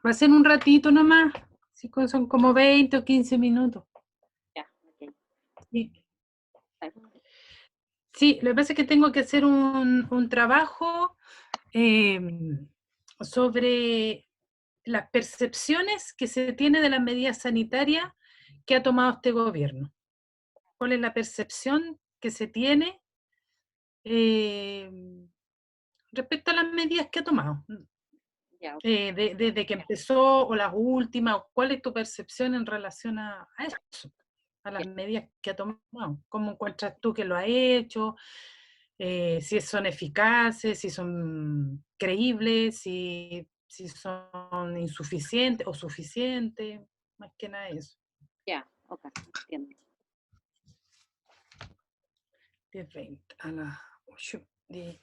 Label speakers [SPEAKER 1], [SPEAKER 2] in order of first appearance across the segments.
[SPEAKER 1] Va a ser un ratito nomás, sí, son como 20 o 15 minutos.
[SPEAKER 2] Ya, ok.
[SPEAKER 1] Sí.
[SPEAKER 2] Ay,
[SPEAKER 1] Sí, lo que pasa es que tengo que hacer un trabajo sobre las percepciones que se tiene de las medidas sanitarias que ha tomado este gobierno. ¿Cuál es la percepción que se tiene eh, respecto a las medidas que ha tomado?
[SPEAKER 2] ya, ok.
[SPEAKER 1] Desde que empezó o las últimas, ¿cuál es tu percepción en relación a eso? A las
[SPEAKER 2] Ya.
[SPEAKER 1] medidas que ha tomado. ¿Cómo encuentras tú que lo ha hecho? Si son eficaces, si son creíbles, si son insuficientes o suficientes, más que nada eso.
[SPEAKER 2] Ya, ok, entiendo.
[SPEAKER 1] 10:20, a las 8, 10,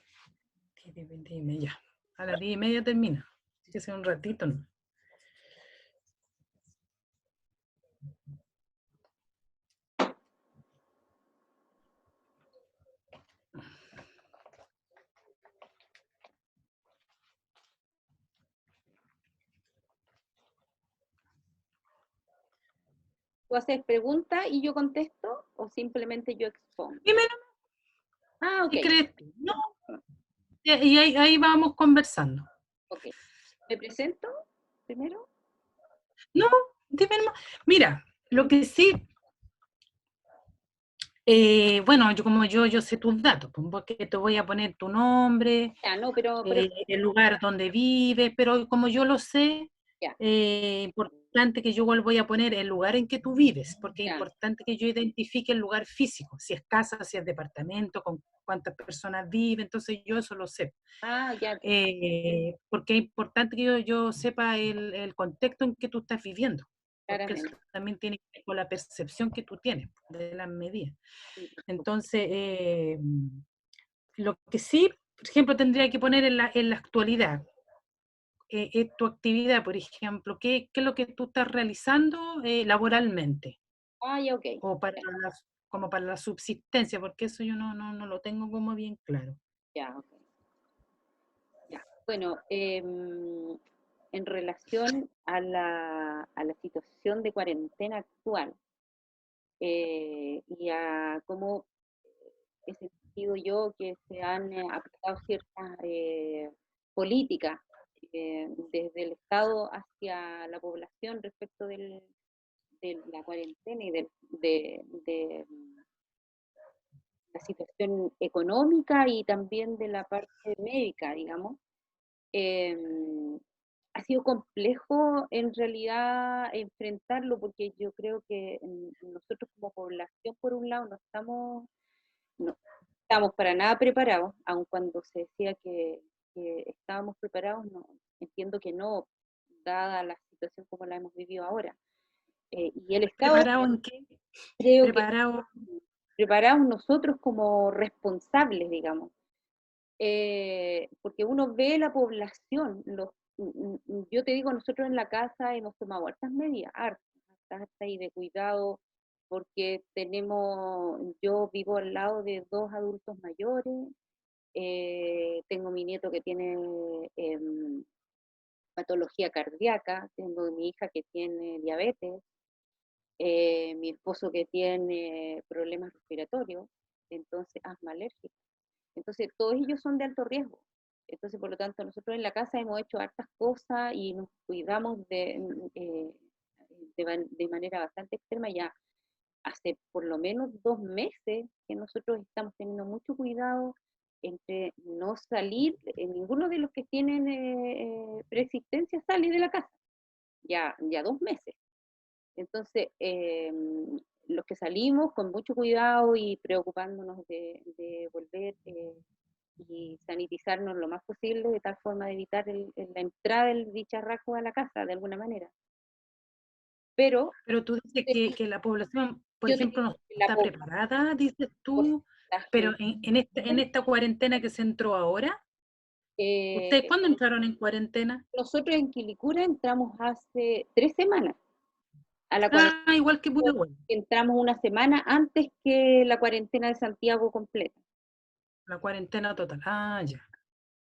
[SPEAKER 1] 10, 20 y media. A las 10:30 termina. Así que sea un ratito, ¿no?
[SPEAKER 2] ¿Tú haces preguntas y yo contesto o simplemente yo expongo?
[SPEAKER 1] Dime,
[SPEAKER 2] Ah, ok.
[SPEAKER 1] ¿qué crees tú? No, y ahí vamos conversando.
[SPEAKER 2] Ok. ¿Me presento primero?
[SPEAKER 1] No, dime nomás. Mira, lo que sí, bueno, yo sé tus datos, pues, porque te voy a poner tu nombre,
[SPEAKER 2] Ya, no, pero
[SPEAKER 1] el lugar donde vives, pero como yo lo sé,
[SPEAKER 2] ya,
[SPEAKER 1] importante que yo igual voy a poner el lugar en que tú vives, porque es
[SPEAKER 2] ya.
[SPEAKER 1] importante que yo identifique el lugar físico, si es casa, si es departamento, con cuántas personas viven, entonces yo eso lo sé.
[SPEAKER 2] Ah, ya,
[SPEAKER 1] Porque es importante que yo sepa el contexto en que tú estás viviendo, porque eso
[SPEAKER 2] claramente.
[SPEAKER 1] también tiene que ver con la percepción que tú tienes de las medidas.
[SPEAKER 2] Sí, por supuesto.
[SPEAKER 1] Entonces, lo que sí, por ejemplo, tendría que poner en la actualidad, es tu actividad, por ejemplo, ¿qué es lo que tú estás realizando laboralmente?
[SPEAKER 2] Ah, ya, ok.
[SPEAKER 1] O como para la subsistencia, porque eso yo no lo tengo como bien claro.
[SPEAKER 2] Ya, ok. Ya. Bueno, en relación a la situación de cuarentena actual y a cómo he sentido yo que se han aplicado ciertas políticas desde el Estado hacia la población respecto de la cuarentena y de la situación económica y también de la parte médica, digamos. Eh, ha sido complejo en realidad enfrentarlo porque yo creo que nosotros como población, por un lado, no estamos para nada preparados, aun cuando se decía que estábamos preparados, no, entiendo que no, dada la situación como la hemos vivido ahora. Y el Estado
[SPEAKER 1] ¿Preparado en qué?
[SPEAKER 2] creo que
[SPEAKER 1] Preparado.
[SPEAKER 2] preparados nosotros como responsables, digamos. Porque uno ve la población, yo te digo, nosotros en la casa hemos tomado hartas medidas, hartas y de cuidado, porque yo vivo al lado de dos adultos mayores, tengo mi nieto que tiene patología cardíaca, tengo mi hija que tiene diabetes, mi esposo que tiene problemas respiratorios, entonces asma alérgica. Entonces, todos ellos son de alto riesgo. Entonces, por lo tanto, nosotros en la casa hemos hecho hartas cosas y nos cuidamos de manera bastante extrema. Ya hace por lo menos 2 meses que nosotros estamos teniendo mucho cuidado entre no salir, ninguno de los que tienen preexistencia sale de la casa, ya 2 meses. Entonces, los que salimos con mucho cuidado y preocupándonos de volver y sanitizarnos lo más posible de tal forma de evitar la entrada del bicharraco a la casa de alguna manera. Pero
[SPEAKER 1] Pero tú dices que la población, por
[SPEAKER 2] yo te
[SPEAKER 1] ejemplo,
[SPEAKER 2] digo
[SPEAKER 1] no
[SPEAKER 2] que la
[SPEAKER 1] está
[SPEAKER 2] población,
[SPEAKER 1] preparada, dices
[SPEAKER 2] por
[SPEAKER 1] tú,
[SPEAKER 2] las
[SPEAKER 1] pero en
[SPEAKER 2] medidas,
[SPEAKER 1] esta cuarentena que se entró ahora, ¿ustedes
[SPEAKER 2] eh,
[SPEAKER 1] cuándo entraron en cuarentena?
[SPEAKER 2] nosotros en Quilicura entramos hace 3 semanas a la cuarentena.
[SPEAKER 1] Ah, igual que Pudahuel,
[SPEAKER 2] Entramos una semana antes que la cuarentena de Santiago completa.
[SPEAKER 1] la cuarentena total. Ah, ya.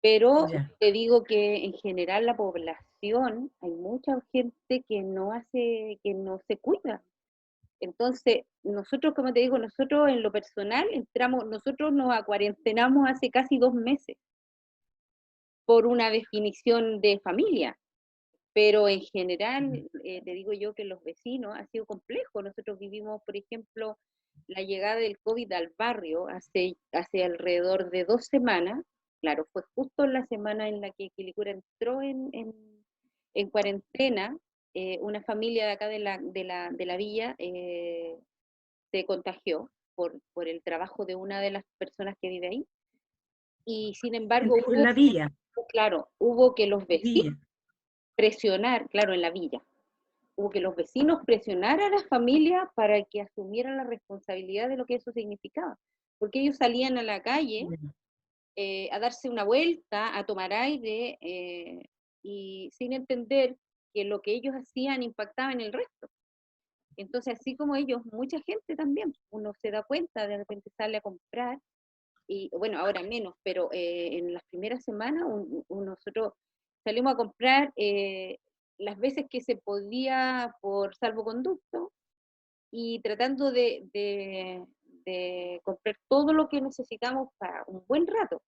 [SPEAKER 2] Pero
[SPEAKER 1] Ya.
[SPEAKER 2] te digo que en general la población, hay mucha gente que no hace, que no se cuida. Entonces, nosotros, como te digo, nosotros en lo personal nosotros nos acuarentenamos hace casi 2 meses por una definición de familia. Pero en general, te digo yo que los vecinos ha sido complejo. Nosotros vivimos, por ejemplo, la llegada del COVID al barrio hace alrededor de 2 semanas. Claro, fue justo la semana en la que Quilicura entró en cuarentena. Una familia de acá de la villa se contagió por el trabajo de una de las personas que vive ahí. Y sin embargo,
[SPEAKER 1] En la villa,
[SPEAKER 2] claro, hubo que los vecinos
[SPEAKER 1] villa.
[SPEAKER 2] presionar, claro, en la villa, hubo que los vecinos presionaran a la familia para que asumieran la responsabilidad de lo que eso significaba. Porque ellos salían a la calle a darse una vuelta, a tomar aire, y sin entender que lo que ellos hacían impactaba en el resto. Entonces, así como ellos, mucha gente también, uno se da cuenta, de repente sale a comprar, y bueno, ahora menos, pero en las primeras semanas nosotros salimos a comprar las veces que se podía por salvoconducto y tratando de comprar todo lo que necesitamos para un buen rato.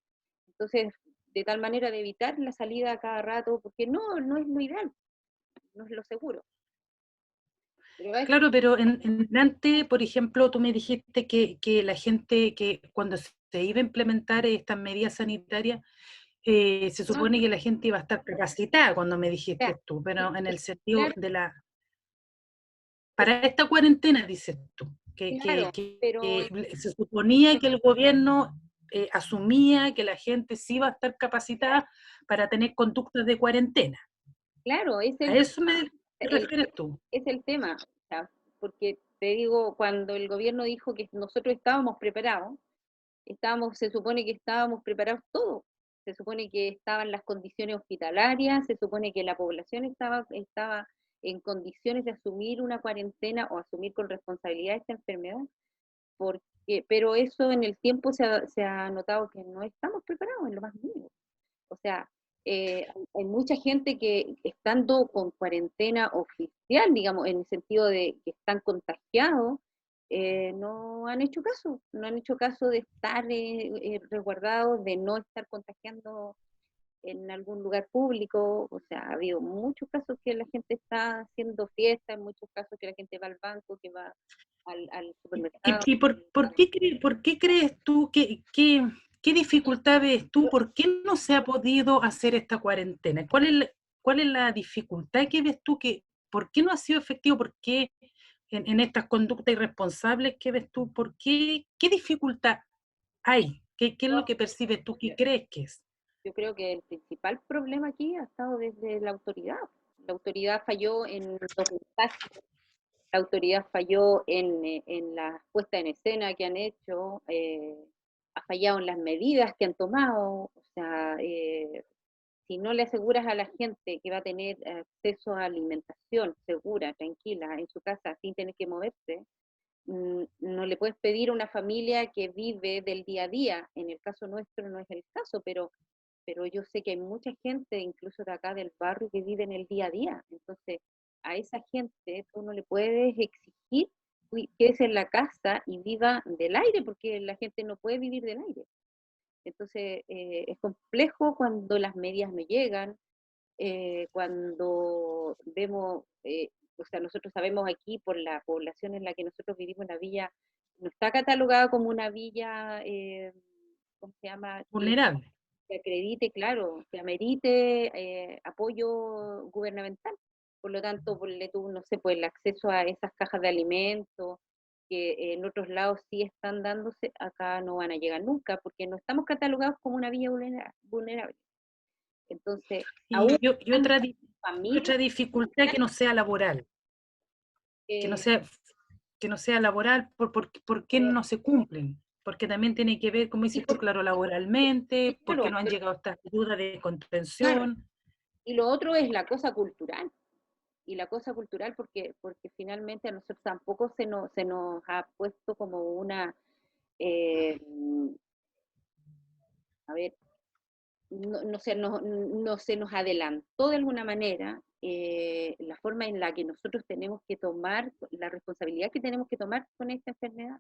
[SPEAKER 2] Entonces, de tal manera de evitar la salida a cada rato, porque no es lo ideal, no es lo seguro. Pero
[SPEAKER 1] Claro, pero en Nantes, por ejemplo, tú me dijiste que la gente, que cuando se iba a implementar estas medidas sanitarias, se supone que la gente iba a estar capacitada, cuando me dijiste tú, pero en el sentido de para esta cuarentena, dices tú,
[SPEAKER 2] claro, pero
[SPEAKER 1] que se suponía que el gobierno asumía que la gente sí iba a estar capacitada para tener conductas de cuarentena.
[SPEAKER 2] claro,
[SPEAKER 1] ¿A eso te
[SPEAKER 2] el,
[SPEAKER 1] refieres tú?
[SPEAKER 2] es el tema, o sea, porque te digo, cuando el gobierno dijo que nosotros estábamos preparados, se supone que estábamos preparados todos, se supone que estaban las condiciones hospitalarias, se supone que la población estaba en condiciones de asumir una cuarentena o asumir con responsabilidad esta enfermedad, pero eso en el tiempo se ha notado que no estamos preparados en lo más mínimo. O sea, hay mucha gente que estando con cuarentena oficial, digamos, en el sentido de que están contagiados, no han hecho caso de estar resguardados, de no estar contagiando en algún lugar público. O sea, ha habido muchos casos que la gente está haciendo fiesta, en muchos casos que la gente va al banco, que va al supermercado.
[SPEAKER 1] ¿Y por qué crees tú qué dificultad ves tú? ¿Por qué no se ha podido hacer esta cuarentena? ¿Cuál es la dificultad que ves tú? ¿Por qué no ha sido efectivo? ¿Por qué en estas conductas irresponsables que ves tú? ¿Qué dificultad hay? ¿Qué es lo que percibes tú? ¿Qué crees que es?
[SPEAKER 2] Yo creo que el principal problema aquí ha estado desde la autoridad. La autoridad falló en los mensajes, la autoridad falló en la puesta en escena que han hecho, ha fallado en las medidas que han tomado. O sea, si no le aseguras a la gente que va a tener acceso a alimentación segura, tranquila, en su casa, sin tener que moverse, no le puedes pedir a una familia que vive del día a día. En el caso nuestro no es el caso, pero yo sé que hay mucha gente, incluso de acá del barrio, que vive en el día a día. Entonces, a esa gente tú no le puedes exigir que es en la casa y viva del aire, porque la gente no puede vivir del aire. Entonces, es complejo cuando las medias no llegan, cuando vemos, o sea, nosotros sabemos aquí por la población en la que nosotros vivimos, la villa no está catalogada como una villa, ¿cómo se llama?
[SPEAKER 1] Vulnerable.
[SPEAKER 2] Que acredite, claro, que amerite apoyo gubernamental. Por lo tanto, ponle tú, no sé, pues el acceso a esas cajas de alimentos, que en otros lados sí están dándose, acá no van a llegar nunca, porque no estamos catalogados como una villa vulnerable. Entonces, aún
[SPEAKER 1] Y
[SPEAKER 2] familias,
[SPEAKER 1] otra dificultad que no sea laboral, que no
[SPEAKER 2] eh,
[SPEAKER 1] sea, que no sea laboral, ¿por qué no se cumplen? Porque también tiene que ver, como
[SPEAKER 2] y
[SPEAKER 1] dices tú, claro, laboralmente, porque
[SPEAKER 2] claro,
[SPEAKER 1] no han llegado estas ayudas de
[SPEAKER 2] claro,
[SPEAKER 1] contención.
[SPEAKER 2] y lo otro es la cosa cultural. Y la cosa cultural porque finalmente a nosotros tampoco se nos ha puesto como una, eh, a ver, no se nos adelantó de alguna manera la forma en la que nosotros tenemos que tomar, la responsabilidad que tenemos que tomar con esta enfermedad.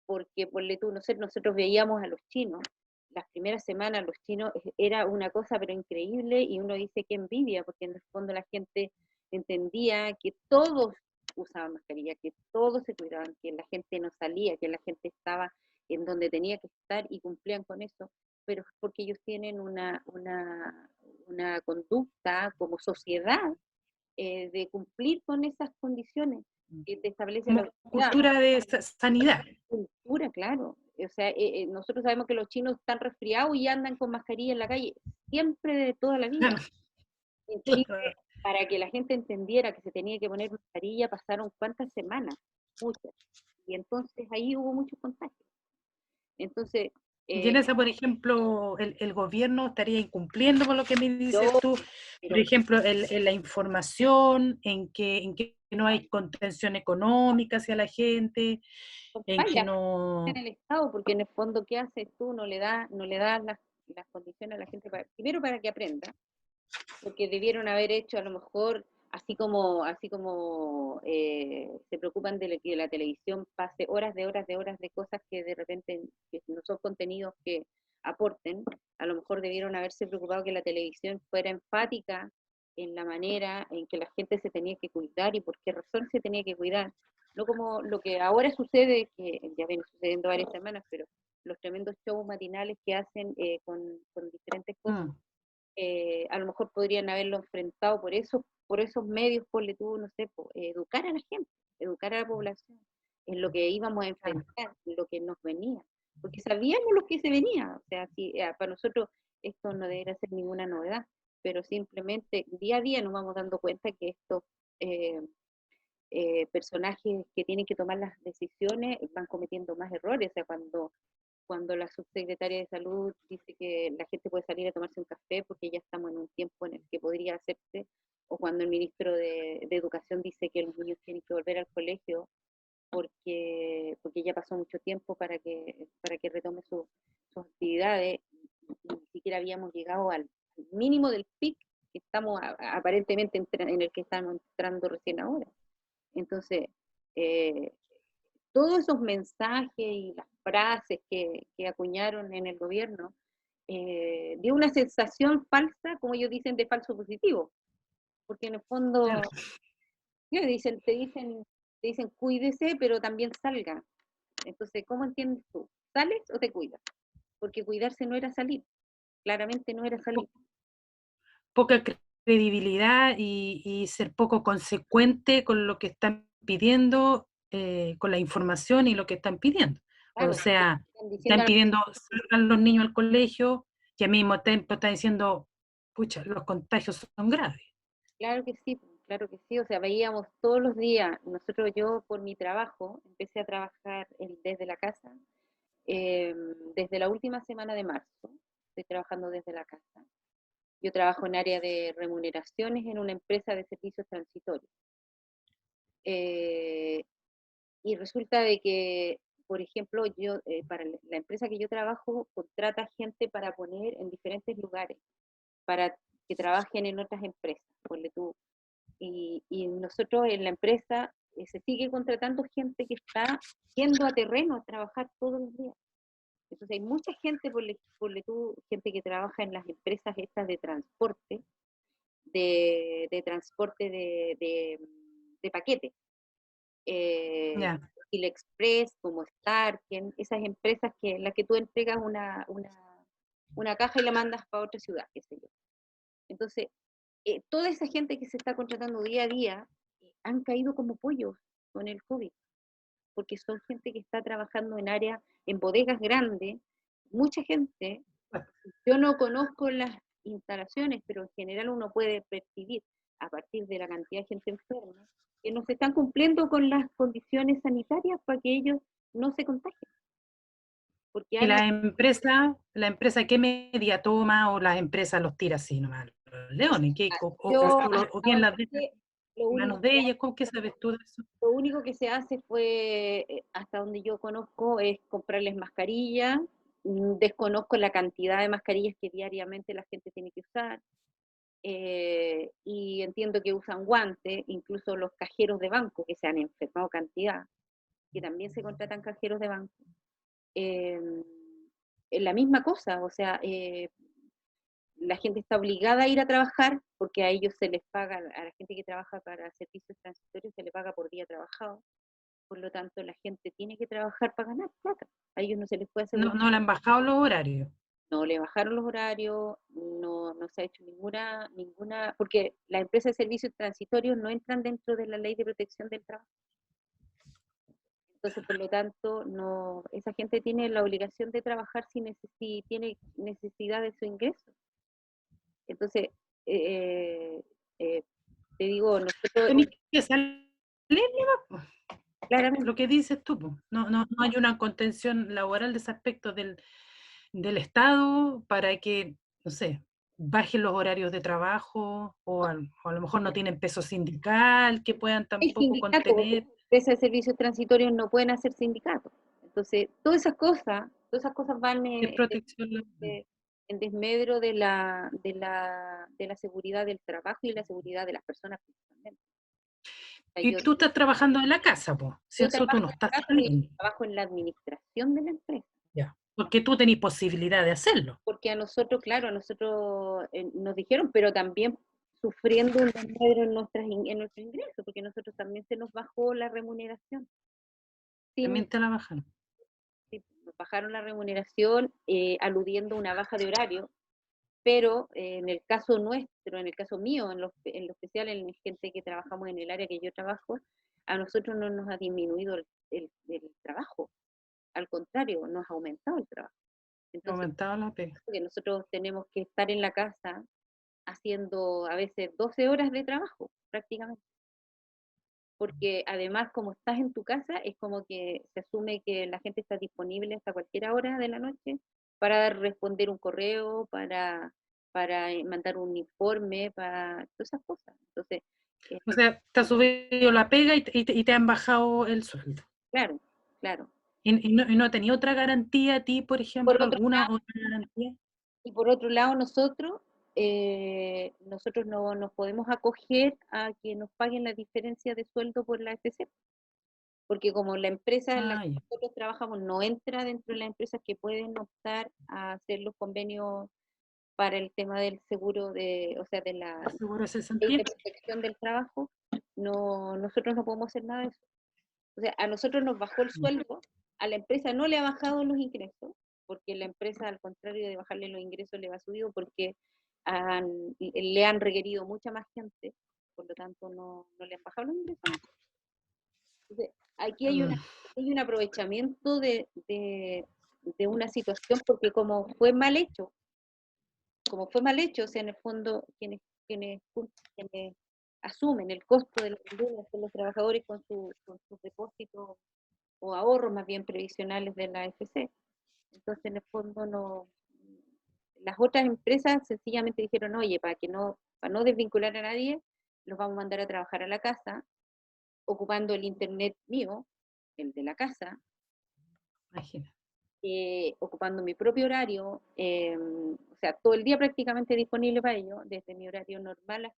[SPEAKER 2] Porque, ponle tú, no sé, nosotros veíamos a los chinos, las primeras semanas los chinos era una cosa pero increíble y uno dice que envidia, porque en el fondo la gente entendía que todos usaban mascarilla, que todos se cuidaban, que la gente no salía, que la gente estaba en donde tenía que estar y cumplían con eso, pero es porque ellos tienen una conducta como sociedad de cumplir con esas condiciones que te establece la
[SPEAKER 1] Como
[SPEAKER 2] autoridad.
[SPEAKER 1] cultura de sanidad.
[SPEAKER 2] Cultura, claro. O sea, nosotros sabemos que los chinos están resfriados y andan con mascarilla en la calle, siempre de toda la vida.
[SPEAKER 1] Claro,
[SPEAKER 2] En Chile,
[SPEAKER 1] claro.
[SPEAKER 2] para que la gente entendiera que se tenía que poner mascarilla, pasaron cuántas semanas, muchas. Y entonces ahí hubo muchos contagios. Entonces,
[SPEAKER 1] Y en
[SPEAKER 2] eh,
[SPEAKER 1] esa, por ejemplo, el gobierno estaría incumpliendo con lo que me dices
[SPEAKER 2] yo,
[SPEAKER 1] tú, por
[SPEAKER 2] pero
[SPEAKER 1] ejemplo, en la información, en que no hay contención económica hacia la gente,
[SPEAKER 2] son
[SPEAKER 1] en que
[SPEAKER 2] fallas
[SPEAKER 1] no...
[SPEAKER 2] en el Estado, porque en el fondo, ¿qué haces tú? No le das las condiciones a la gente, primero para que aprenda, porque debieron haber hecho a lo mejor, así como se preocupan de que la televisión pase horas de horas de cosas que de repente que no son contenidos que aporten, a lo mejor debieron haberse preocupado que la televisión fuera enfática en la manera en que la gente se tenía que cuidar y por qué razón se tenía que cuidar. No como lo que ahora sucede, que ya viene sucediendo varias semanas, pero los tremendos shows matinales que hacen con diferentes cosas
[SPEAKER 1] Mm,
[SPEAKER 2] a lo mejor podrían haberlo enfrentado por esos medios, ponle tú, no sé, educar a la gente, educar a la población en lo que íbamos a
[SPEAKER 1] claro.
[SPEAKER 2] enfrentar, en lo que nos venía, porque sabíamos lo que se venía, o sea, si, para nosotros esto no debería ser ninguna novedad, pero simplemente día a día nos vamos dando cuenta que estos eh, personajes que tienen que tomar las decisiones van cometiendo más errores, o sea, cuando la subsecretaria de Salud dice que la gente puede salir a tomarse un café porque ya estamos en un tiempo en el que podría hacerse, o cuando el ministro de Educación dice que los niños tienen que volver al colegio porque ya pasó mucho tiempo para que retome sus actividades, y ni siquiera habíamos llegado al mínimo del pic que estamos aparentemente en el que estamos entrando recién ahora. Entonces, eh, todos esos mensajes y las frases que acuñaron en el gobierno dio una sensación falsa, como ellos dicen, de falso positivo, porque en el
[SPEAKER 1] Claro.
[SPEAKER 2] fondo te dicen cuídese, pero también salga. Entonces, ¿cómo entiendes tú? ¿Sales o te cuidas? Porque cuidarse no era salir, claramente no era salir.
[SPEAKER 1] Poca credibilidad y ser poco consecuente con lo que están pidiendo, con la información y lo que están pidiendo. O
[SPEAKER 2] Claro,
[SPEAKER 1] sea,
[SPEAKER 2] están diciendo,
[SPEAKER 1] están pidiendo salgan los niños al colegio y al mismo tiempo están diciendo, pucha, los contagios son graves.
[SPEAKER 2] claro que sí, o sea, veíamos todos los días, nosotros yo por mi trabajo empecé a trabajar desde la casa desde la última semana de marzo, estoy trabajando desde la casa. Yo trabajo en área de remuneraciones en una empresa de servicios transitorios. Eh, y resulta de que, por ejemplo, yo para la empresa que yo trabajo contrata gente para poner en diferentes lugares, para que trabajen en otras empresas, ponle tú. Y nosotros en la empresa se sigue contratando gente que está yendo a terreno a trabajar todos los días. Entonces hay mucha gente, por tú, gente que trabaja en las empresas estas de transporte, de transporte de paquetes,
[SPEAKER 1] Ya,
[SPEAKER 2] Chile Express, como Starken, esas empresas en las que tú entregas una caja y la mandas para otra ciudad, qué sé yo. Entonces, toda esa gente que se está contratando día a día han caído como pollos con el COVID, porque son gente que está trabajando en áreas, en bodegas grandes, mucha gente. Yo no conozco las instalaciones, pero en general uno puede percibir a partir de la cantidad de gente enferma que no se están cumpliendo con las condiciones sanitarias para que ellos no se contagien. Porque
[SPEAKER 1] y
[SPEAKER 2] han,
[SPEAKER 1] la empresa qué media toma o las empresas los tira así nomás, los leones, ¿qué?
[SPEAKER 2] yo,
[SPEAKER 1] O
[SPEAKER 2] hasta
[SPEAKER 1] bien
[SPEAKER 2] donde
[SPEAKER 1] las dejan
[SPEAKER 2] sé, lo
[SPEAKER 1] en
[SPEAKER 2] único
[SPEAKER 1] manos de
[SPEAKER 2] que
[SPEAKER 1] ellas, ¿cómo qué sabes tú de eso?
[SPEAKER 2] Lo único que se hace fue, hasta donde yo conozco, es comprarles mascarilla Desconozco la cantidad de mascarillas que diariamente la gente tiene que usar. Y entiendo que usan guantes, incluso los cajeros de banco que se han enfermado cantidad, que también se contratan cajeros de banco. La misma cosa, o sea, la gente está obligada a ir a trabajar porque a ellos se les paga, a la gente que trabaja para servicios transitorios se les paga por día trabajado, por lo tanto la gente tiene que trabajar para ganar plata, a ellos no se les puede
[SPEAKER 1] No,
[SPEAKER 2] asegurar.
[SPEAKER 1] no le han bajado los horarios.
[SPEAKER 2] No le bajaron los horarios, no se ha hecho ninguna, porque las empresas de servicios transitorios no entran dentro de la ley de protección del trabajo. Entonces, por lo tanto, no, esa gente tiene la obligación de trabajar si tiene necesidad de su ingreso. Entonces, eh, eh, te digo, nosotros
[SPEAKER 1] Tenés que salir nomás, po.
[SPEAKER 2] claramente,
[SPEAKER 1] Lo que dices tú, po. No hay una contención laboral de ese aspecto del Estado para que, no sé, bajen los horarios de trabajo o a lo mejor no tienen peso sindical que puedan
[SPEAKER 2] el
[SPEAKER 1] tampoco
[SPEAKER 2] sindicato, porque
[SPEAKER 1] contener.
[SPEAKER 2] las empresas de servicios transitorios no pueden hacer sindicatos. Entonces, todas esas cosas van
[SPEAKER 1] ¿Qué protección laboral?
[SPEAKER 2] en desmedro de la seguridad del trabajo y la seguridad de las personas principalmente. O sea,
[SPEAKER 1] Y tú estás trabajando en la casa, pues, si
[SPEAKER 2] yo
[SPEAKER 1] eso tú
[SPEAKER 2] trabajo
[SPEAKER 1] no estás
[SPEAKER 2] acá, pero yo
[SPEAKER 1] saliendo,
[SPEAKER 2] trabajo en la administración de la empresa.
[SPEAKER 1] ya, porque tú tenés posibilidad de hacerlo.
[SPEAKER 2] Porque a nosotros, claro, a nosotros nos dijeron, pero también sufriendo un desmedro en nuestros ingresos, porque a nosotros también se nos bajó la remuneración. Sin,
[SPEAKER 1] También te la bajan.
[SPEAKER 2] sí, nos bajaron la remuneración aludiendo a una baja de horario, pero en el caso nuestro, en el caso mío, en lo especial en gente que trabajamos en el área que yo trabajo, a nosotros no nos ha disminuido el trabajo, al contrario, nos ha aumentado el trabajo. Entonces,
[SPEAKER 1] Aumentaba la pega.
[SPEAKER 2] que nosotros tenemos que estar en la casa haciendo a veces 12 horas de trabajo prácticamente, porque además como estás en tu casa es como que se asume que la gente está disponible hasta cualquier hora de la noche para responder un correo, para mandar un informe, para todas esas cosas. Entonces,
[SPEAKER 1] O sea, te ha subido la pega y te han bajado el sueldo.
[SPEAKER 2] claro, claro.
[SPEAKER 1] ¿Y no tenía otra garantía a ti, por
[SPEAKER 2] Por
[SPEAKER 1] ejemplo,
[SPEAKER 2] otro
[SPEAKER 1] alguna otra garantía?
[SPEAKER 2] Y por otro lado, nosotros no nos podemos acoger a que nos paguen la diferencia de sueldo por la AFP, porque como la empresa en la
[SPEAKER 1] Ah,
[SPEAKER 2] que
[SPEAKER 1] ya.
[SPEAKER 2] nosotros trabajamos no entra dentro de las empresas que pueden optar a hacer los convenios para el tema del seguro o sea, de la
[SPEAKER 1] ¿Seguro de
[SPEAKER 2] ley
[SPEAKER 1] cesantía?
[SPEAKER 2] de protección del trabajo, nosotros no podemos hacer nada de eso. O sea, a nosotros nos bajó el
[SPEAKER 1] Ya.
[SPEAKER 2] sueldo, a la empresa no le ha bajado los ingresos, porque la empresa, al contrario de bajarle los ingresos, le va subido porque le han requerido mucha más gente, por lo tanto no le han bajado los ingresos. Entonces, aquí
[SPEAKER 1] Mm,
[SPEAKER 2] hay un aprovechamiento de una situación porque como fue mal hecho, o sea, en el fondo quienes asumen el costo de los ingresos son los trabajadores con sus depósitos o ahorros más bien previsionales de la AFC. Entonces, en el fondo, las otras empresas sencillamente dijeron, oye, para no desvincular a nadie, los vamos a mandar a trabajar a la casa, ocupando el internet mío, el de la casa,
[SPEAKER 1] imagina.
[SPEAKER 2] ocupando mi propio horario, o sea, todo el día prácticamente disponible para ello, desde mi horario normal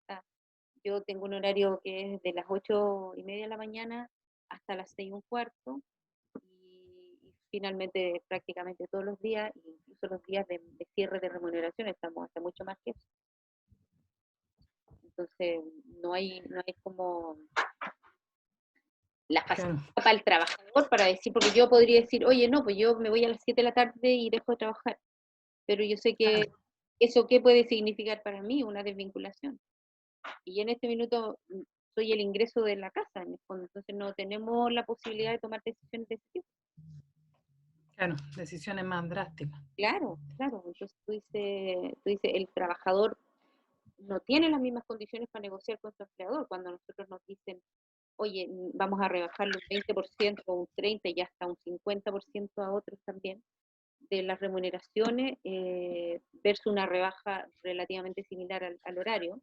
[SPEAKER 2] yo tengo un horario que es de las 8:30 de la mañana hasta las 6:15, y finalmente prácticamente todos los días, incluso los días de cierre de remuneración, estamos hasta mucho más que eso. Entonces, no hay como la facilidad
[SPEAKER 1] Claro,
[SPEAKER 2] para el trabajador para decir, porque yo podría decir, oye, no, pues yo me voy a las 7 de la tarde y dejo de trabajar, pero yo sé que
[SPEAKER 1] claro.
[SPEAKER 2] eso qué puede significar para mí, una desvinculación. Y en este minuto soy el ingreso de la casa, en el fondo, entonces no tenemos la posibilidad de tomar decisiones de ese tipo.
[SPEAKER 1] Claro, decisiones más drásticas.
[SPEAKER 2] Claro, claro. Entonces tú dices, el trabajador no tiene las mismas condiciones para negociar con su empleador cuando nosotros nos dicen, oye, vamos a rebajarle un 20% o un 30% y hasta un 50% a otros también de las remuneraciones versus una rebaja relativamente similar al horario.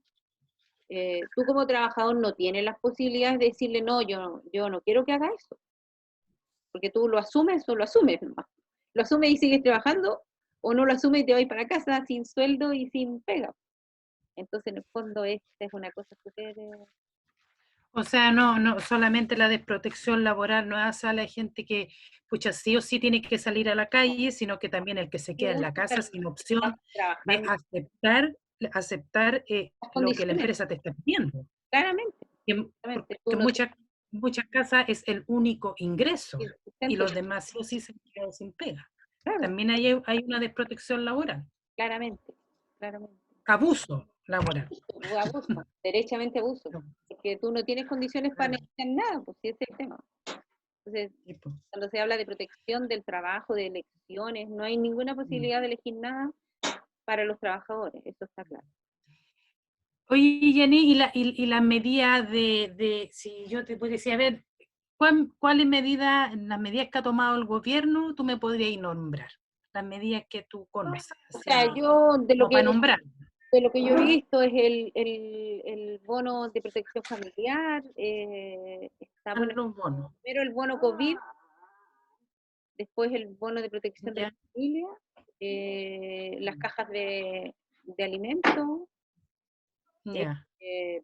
[SPEAKER 2] Tú como trabajador no tienes las posibilidades de decirle, no, yo no quiero que haga eso, porque tú lo asumes o lo asumes, ¿no? lo asumes y sigues trabajando, o no lo asumes y te vas para casa sin sueldo y sin pega. Entonces, en el fondo, esta es una cosa súper...
[SPEAKER 1] O sea, no solamente la desprotección laboral no hace a la gente que, pucha, sí o sí tiene que salir a la calle, sino que también el que se queda en la casa sin opción de
[SPEAKER 2] trabajando
[SPEAKER 1] aceptar
[SPEAKER 2] las
[SPEAKER 1] lo que la
[SPEAKER 2] condiciones,
[SPEAKER 1] empresa te está pidiendo.
[SPEAKER 2] claramente, claramente. Tú
[SPEAKER 1] Porque
[SPEAKER 2] no tienes
[SPEAKER 1] muchas casas es el único ingreso
[SPEAKER 2] el
[SPEAKER 1] y
[SPEAKER 2] sustento,
[SPEAKER 1] los demás sí o sí se han quedado sin pega.
[SPEAKER 2] claro,
[SPEAKER 1] También hay una desprotección laboral,
[SPEAKER 2] claramente, claramente.
[SPEAKER 1] abuso laboral.
[SPEAKER 2] O abuso, derechamente abuso, porque tú no tienes condiciones para
[SPEAKER 1] Claro,
[SPEAKER 2] negociar nada, pues sí, ese es el tema. Entonces,
[SPEAKER 1] sí, pues.
[SPEAKER 2] cuando se habla de protección del trabajo, de elecciones, no hay ninguna posibilidad de elegir nada para los trabajadores, eso está claro.
[SPEAKER 1] Oye, Jenny, y la medida si yo te pudiera decir, a ver, ¿cuáles medidas, las medidas que ha tomado el gobierno, tú me podrías nombrar? Las medidas que tú conoces,
[SPEAKER 2] O
[SPEAKER 1] o
[SPEAKER 2] sea,
[SPEAKER 1] sea,
[SPEAKER 2] yo
[SPEAKER 1] como para nombrar.
[SPEAKER 2] de lo que yo he visto es el bono de protección familiar, está,
[SPEAKER 1] A
[SPEAKER 2] bueno,
[SPEAKER 1] los bonos,
[SPEAKER 2] primero el bono COVID, después el bono de protección de la
[SPEAKER 1] ¿ya?
[SPEAKER 2] familia, las cajas de alimentos, eh,
[SPEAKER 1] Ya.
[SPEAKER 2] eh,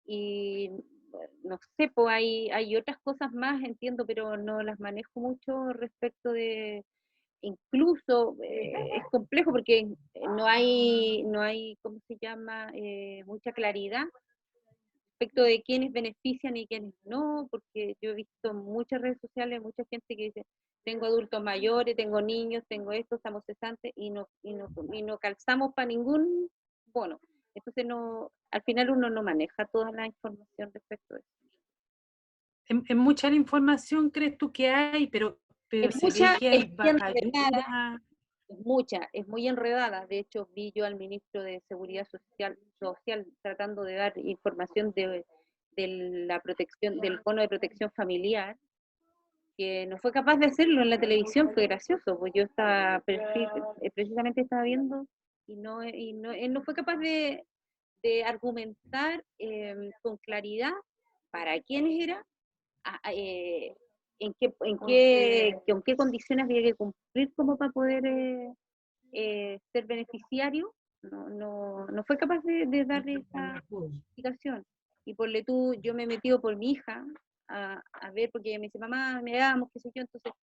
[SPEAKER 2] y no sé, pues hay otras cosas más, entiendo, pero no las manejo mucho respecto de, incluso es complejo porque no hay, ¿cómo se llama?, mucha claridad respecto de quiénes benefician y quiénes no, porque yo he visto en muchas redes sociales, mucha gente que dice, tengo adultos mayores, tengo niños, tengo esto, estamos cesantes, y no calzamos para ningún bono. Entonces, no, al final uno no maneja toda la información respecto a eso.
[SPEAKER 1] En mucha la información crees tú que hay, pero
[SPEAKER 2] Es
[SPEAKER 1] se ve
[SPEAKER 2] mucha,
[SPEAKER 1] que
[SPEAKER 2] es
[SPEAKER 1] hay
[SPEAKER 2] muy enredada,
[SPEAKER 1] ayuda.
[SPEAKER 2] es mucha, es muy enredada. De hecho, vi yo al ministro de Seguridad Social tratando de dar información de la protección, del bono de protección familiar, que no fue capaz de hacerlo en la televisión. Fue gracioso, pues yo estaba, precisamente estaba viendo, él no fue capaz de argumentar con claridad para quiénes era, con qué condiciones había que cumplir como para poder ser beneficiario. No fue capaz de darle esa explicación. Y yo me he metido por mi hija a ver, porque ella me dice, mamá, me damos, qué sé yo. Entonces,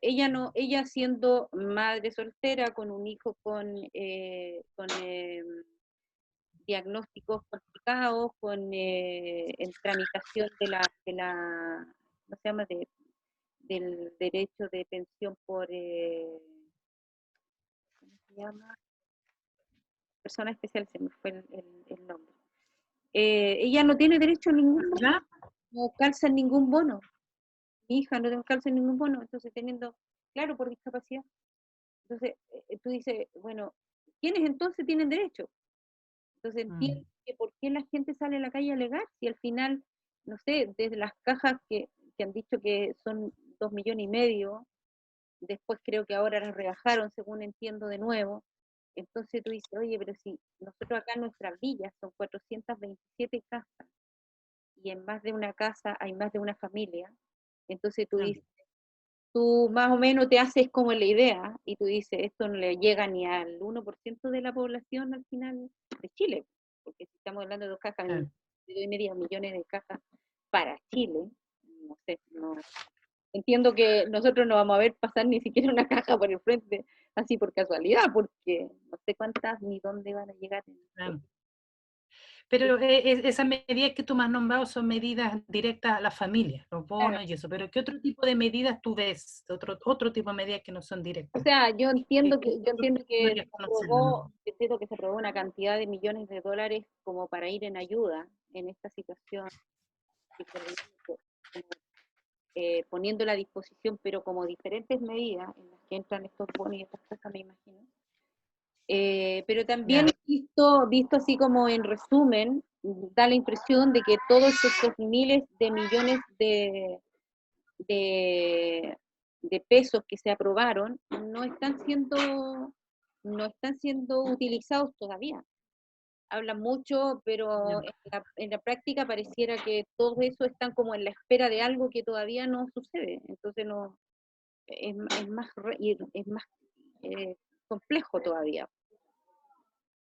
[SPEAKER 2] ella no, ella siendo madre soltera con un hijo con diagnósticos complicados, en tramitación ¿cómo se llama?, del derecho de pensión por, ¿cómo se llama?, persona especial, se me fue el nombre. Ella no tiene derecho a ningún bono,
[SPEAKER 1] ¿Ya?
[SPEAKER 2] no calza en ningún bono. Mi hija no calza en ningún bono, entonces teniendo, claro, por discapacidad. Entonces, tú dices, bueno, ¿quiénes entonces tienen derecho? Entonces entiendo que por qué la gente sale a la calle a alegar, si al final, no sé, desde las cajas que han dicho que son 2,5 millones, después creo que ahora las rebajaron, según entiendo de nuevo. Entonces tú dices, oye, pero si nosotros acá en nuestras villas son 427 casas, y en más de una casa hay más de una familia, entonces tú dices, tú más o menos te haces como la idea, y tú dices, esto no le llega ni al 1% de la población al final de Chile, porque si estamos hablando de 2 cajas,
[SPEAKER 1] Claro.
[SPEAKER 2] de 2,5 millones de cajas para Chile, no sé, no. Entiendo que nosotros no vamos a ver pasar ni siquiera una caja por el frente, así por casualidad, porque no sé cuántas ni dónde van a llegar.
[SPEAKER 1] Claro. Pero esas medidas que tú me has nombrado son medidas directas a la familia, los
[SPEAKER 2] Claro.
[SPEAKER 1] bonos y eso. Pero ¿qué otro tipo de medidas tú ves? Otro tipo de medidas que no son
[SPEAKER 2] O
[SPEAKER 1] directas.
[SPEAKER 2] sea,
[SPEAKER 1] ¿Qué,
[SPEAKER 2] yo
[SPEAKER 1] tú
[SPEAKER 2] entiendo que
[SPEAKER 1] podrías
[SPEAKER 2] se
[SPEAKER 1] conocer nomás?
[SPEAKER 2] aprobó, yo entiendo que se aprobó una cantidad de millones de dólares como para ir en ayuda en esta situación, como, poniéndola a disposición, pero como diferentes medidas en las que entran estos bonos y estas cosas, me imagino. Pero también
[SPEAKER 1] Ya,
[SPEAKER 2] visto así como en resumen, da la impresión de que todos estos miles de millones de, de pesos que se aprobaron no están siendo utilizados todavía. Hablan mucho,
[SPEAKER 1] ya.
[SPEAKER 2] pero en la práctica pareciera que todo eso están como en la espera de algo que todavía no sucede. Entonces es más complejo todavía.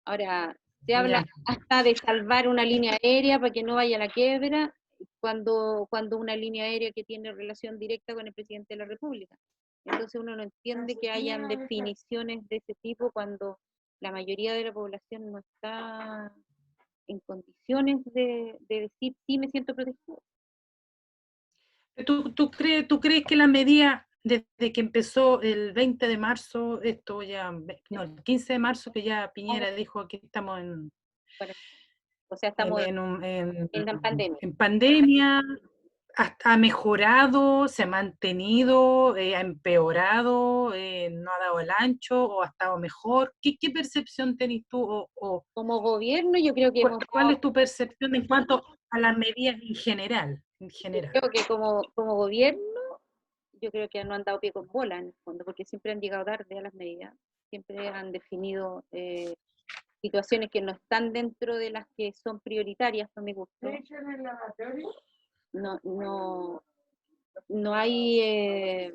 [SPEAKER 2] Ahora, se habla
[SPEAKER 1] Ya.
[SPEAKER 2] hasta de salvar una línea aérea para que no vaya a la quiebra, cuando una línea aérea que tiene relación directa con el presidente de la República. Entonces uno no entiende que hayan definiciones de ese tipo cuando la mayoría de la población no está en condiciones de decir, sí, me siento protegido.
[SPEAKER 1] ¿Tú crees que la medida desde que empezó el 20 de marzo, esto ya, no, el 15 de marzo, que ya Piñera dijo que estamos
[SPEAKER 2] O sea, estamos en la pandemia.
[SPEAKER 1] en pandemia, ha mejorado, se ha mantenido, ha empeorado, no ha dado el ancho o ha estado mejor? ¿Qué percepción tenés tú
[SPEAKER 2] Como gobierno, yo creo que
[SPEAKER 1] cuál es tu percepción en cuanto a las medidas en general?
[SPEAKER 2] yo creo que como gobierno, yo creo que no han dado pie con bola en el fondo, porque siempre han llegado tarde a las medidas, siempre han definido situaciones que no están dentro de las que son prioritarias para mi gusto. No, no, no hay,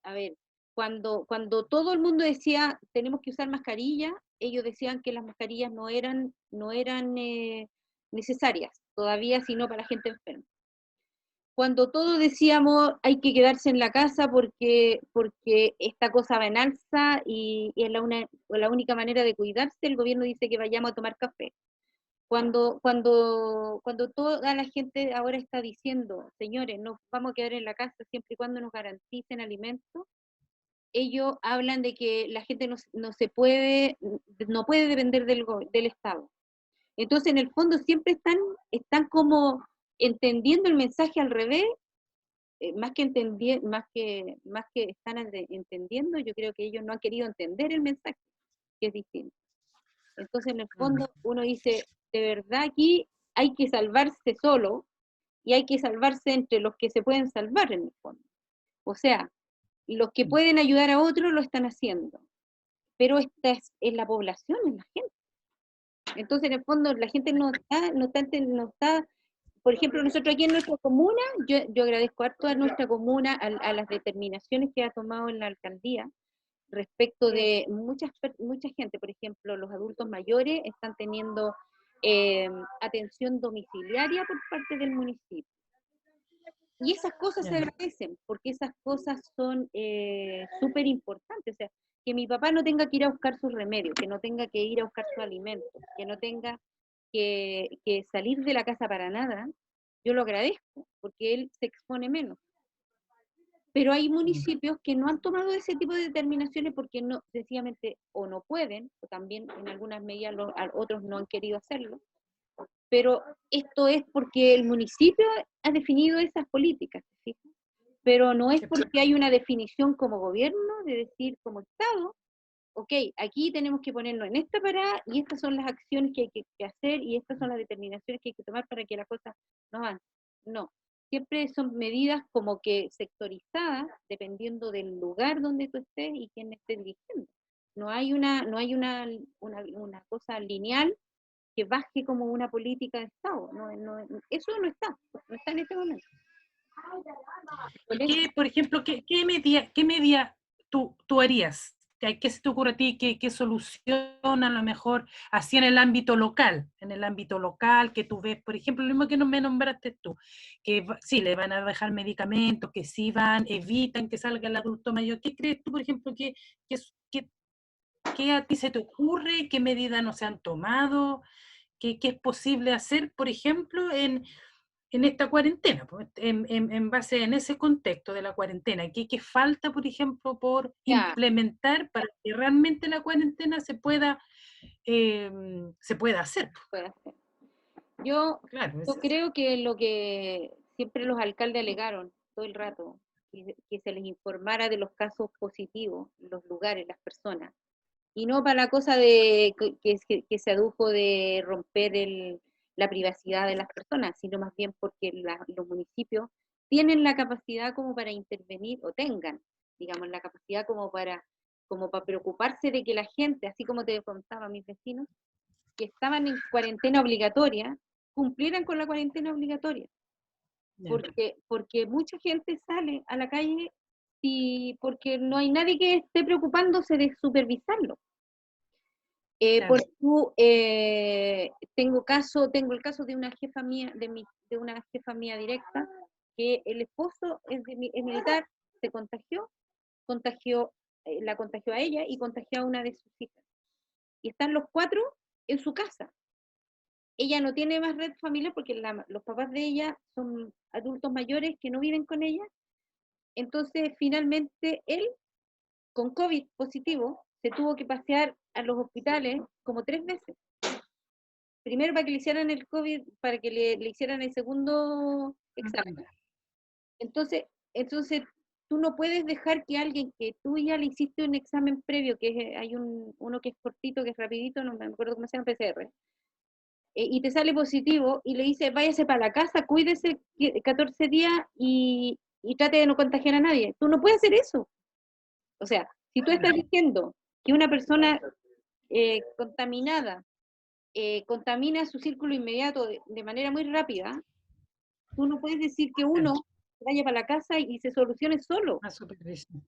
[SPEAKER 2] a ver, cuando todo el mundo decía tenemos que usar mascarilla, ellos decían que las mascarillas no eran necesarias todavía, sino para gente enferma. Cuando todos decíamos hay que quedarse en la casa porque esta cosa va en alza y es la única manera de cuidarse, el gobierno dice que vayamos a tomar café. Cuando toda la gente ahora está diciendo, señores, nos vamos a quedar en la casa siempre y cuando nos garanticen alimentos, ellos hablan de que la gente no puede depender del Estado. Entonces, en el fondo, siempre están como entendiendo el mensaje al revés, más que están entendiendo, yo creo que ellos no han querido entender el mensaje, que es distinto. Entonces, en el fondo, uno dice, de verdad aquí hay que salvarse solo y hay que salvarse entre los que se pueden salvar en el fondo. O sea, los que pueden ayudar a otros lo están haciendo, pero esta es la población, es la gente. Entonces, en el fondo, la gente no está. Por ejemplo, nosotros aquí en nuestra comuna, yo agradezco harto a nuestra comuna, a las determinaciones que ha tomado en la alcaldía respecto de mucha gente. Por ejemplo, los adultos mayores están teniendo atención domiciliaria por parte del municipio. Y esas cosas se agradecen, porque esas cosas son súper importantes. O sea, que mi papá no tenga que ir a buscar sus remedios, que no tenga que ir a buscar sus alimentos, que no tenga que salir de la casa para nada, yo lo agradezco, porque él se expone menos. Pero hay municipios que no han tomado ese tipo de determinaciones porque no, sencillamente o no pueden, o también en algunas medidas otros no han querido hacerlo, pero esto es porque el municipio ha definido esas políticas, ¿sí? Pero no es porque hay una definición como gobierno de decir como Estado, ok, aquí tenemos que ponernos en esta parada y estas son las acciones que hay que hacer y estas son las determinaciones que hay que tomar para que la cosa no avance. No, siempre son medidas como que sectorizadas dependiendo del lugar donde tú estés y quién esté dirigiendo. No hay una cosa lineal que baje como una política de Estado. Eso no está en este momento.
[SPEAKER 1] ¿Y qué, por ejemplo, qué medida tú harías? ¿Qué se te ocurre a ti? ¿Qué solución a lo mejor así en el ámbito local? En el ámbito local, que tú ves, por ejemplo, lo mismo que no me nombraste tú, que sí le van a dejar medicamentos, que sí evitan que salga el adulto mayor. ¿Qué crees tú, por ejemplo, qué a ti se te ocurre? ¿Qué medidas no se han tomado? ¿Qué es posible hacer, por ejemplo, en esta cuarentena, pues, en base en ese contexto de la cuarentena? ¿Qué falta, por ejemplo, por
[SPEAKER 2] Ya,
[SPEAKER 1] implementar para que realmente la cuarentena se pueda hacer?
[SPEAKER 2] puede hacer. Yo,
[SPEAKER 1] Claro,
[SPEAKER 2] yo creo que lo que siempre los alcaldes alegaron todo el rato, que se les informara de los casos positivos, los lugares, las personas, y no para la cosa de que se adujo de romper la privacidad de las personas, sino más bien porque los municipios tienen la capacidad como para intervenir, o tengan, digamos, la capacidad como para preocuparse de que la gente, así como te contaba mis vecinos, que estaban en cuarentena obligatoria, cumplieran con la cuarentena obligatoria.
[SPEAKER 1] Ya,
[SPEAKER 2] porque mucha gente sale a la calle porque no hay nadie que esté preocupándose de supervisarlo.
[SPEAKER 1] claro.
[SPEAKER 2] Tengo el caso de una jefa mía, de una jefa mía directa, que el esposo es militar, se contagió, la contagió a ella y contagió a una de sus hijas. Y están los cuatro en su casa. Ella no tiene más red familiar porque los papás de ella son adultos mayores que no viven con ella. Entonces, finalmente, él, con COVID positivo, se tuvo que pasear a los hospitales como 3 veces. Primero para que le hicieran el COVID, para que le hicieran el segundo examen. Entonces, tú no puedes dejar que alguien que tú ya le hiciste un examen previo, hay uno que es cortito, que es rapidito, no me acuerdo cómo se llama, PCR, y te sale positivo y le dice, váyase para la casa, cuídese 14 días y trate de no contagiar a nadie. Tú no puedes hacer eso. O sea, si tú estás diciendo que una persona contaminada contamina su círculo inmediato de manera muy rápida, tú no puedes decir que
[SPEAKER 1] Claro,
[SPEAKER 2] uno vaya para la casa y se solucione solo.
[SPEAKER 1] más supervisión.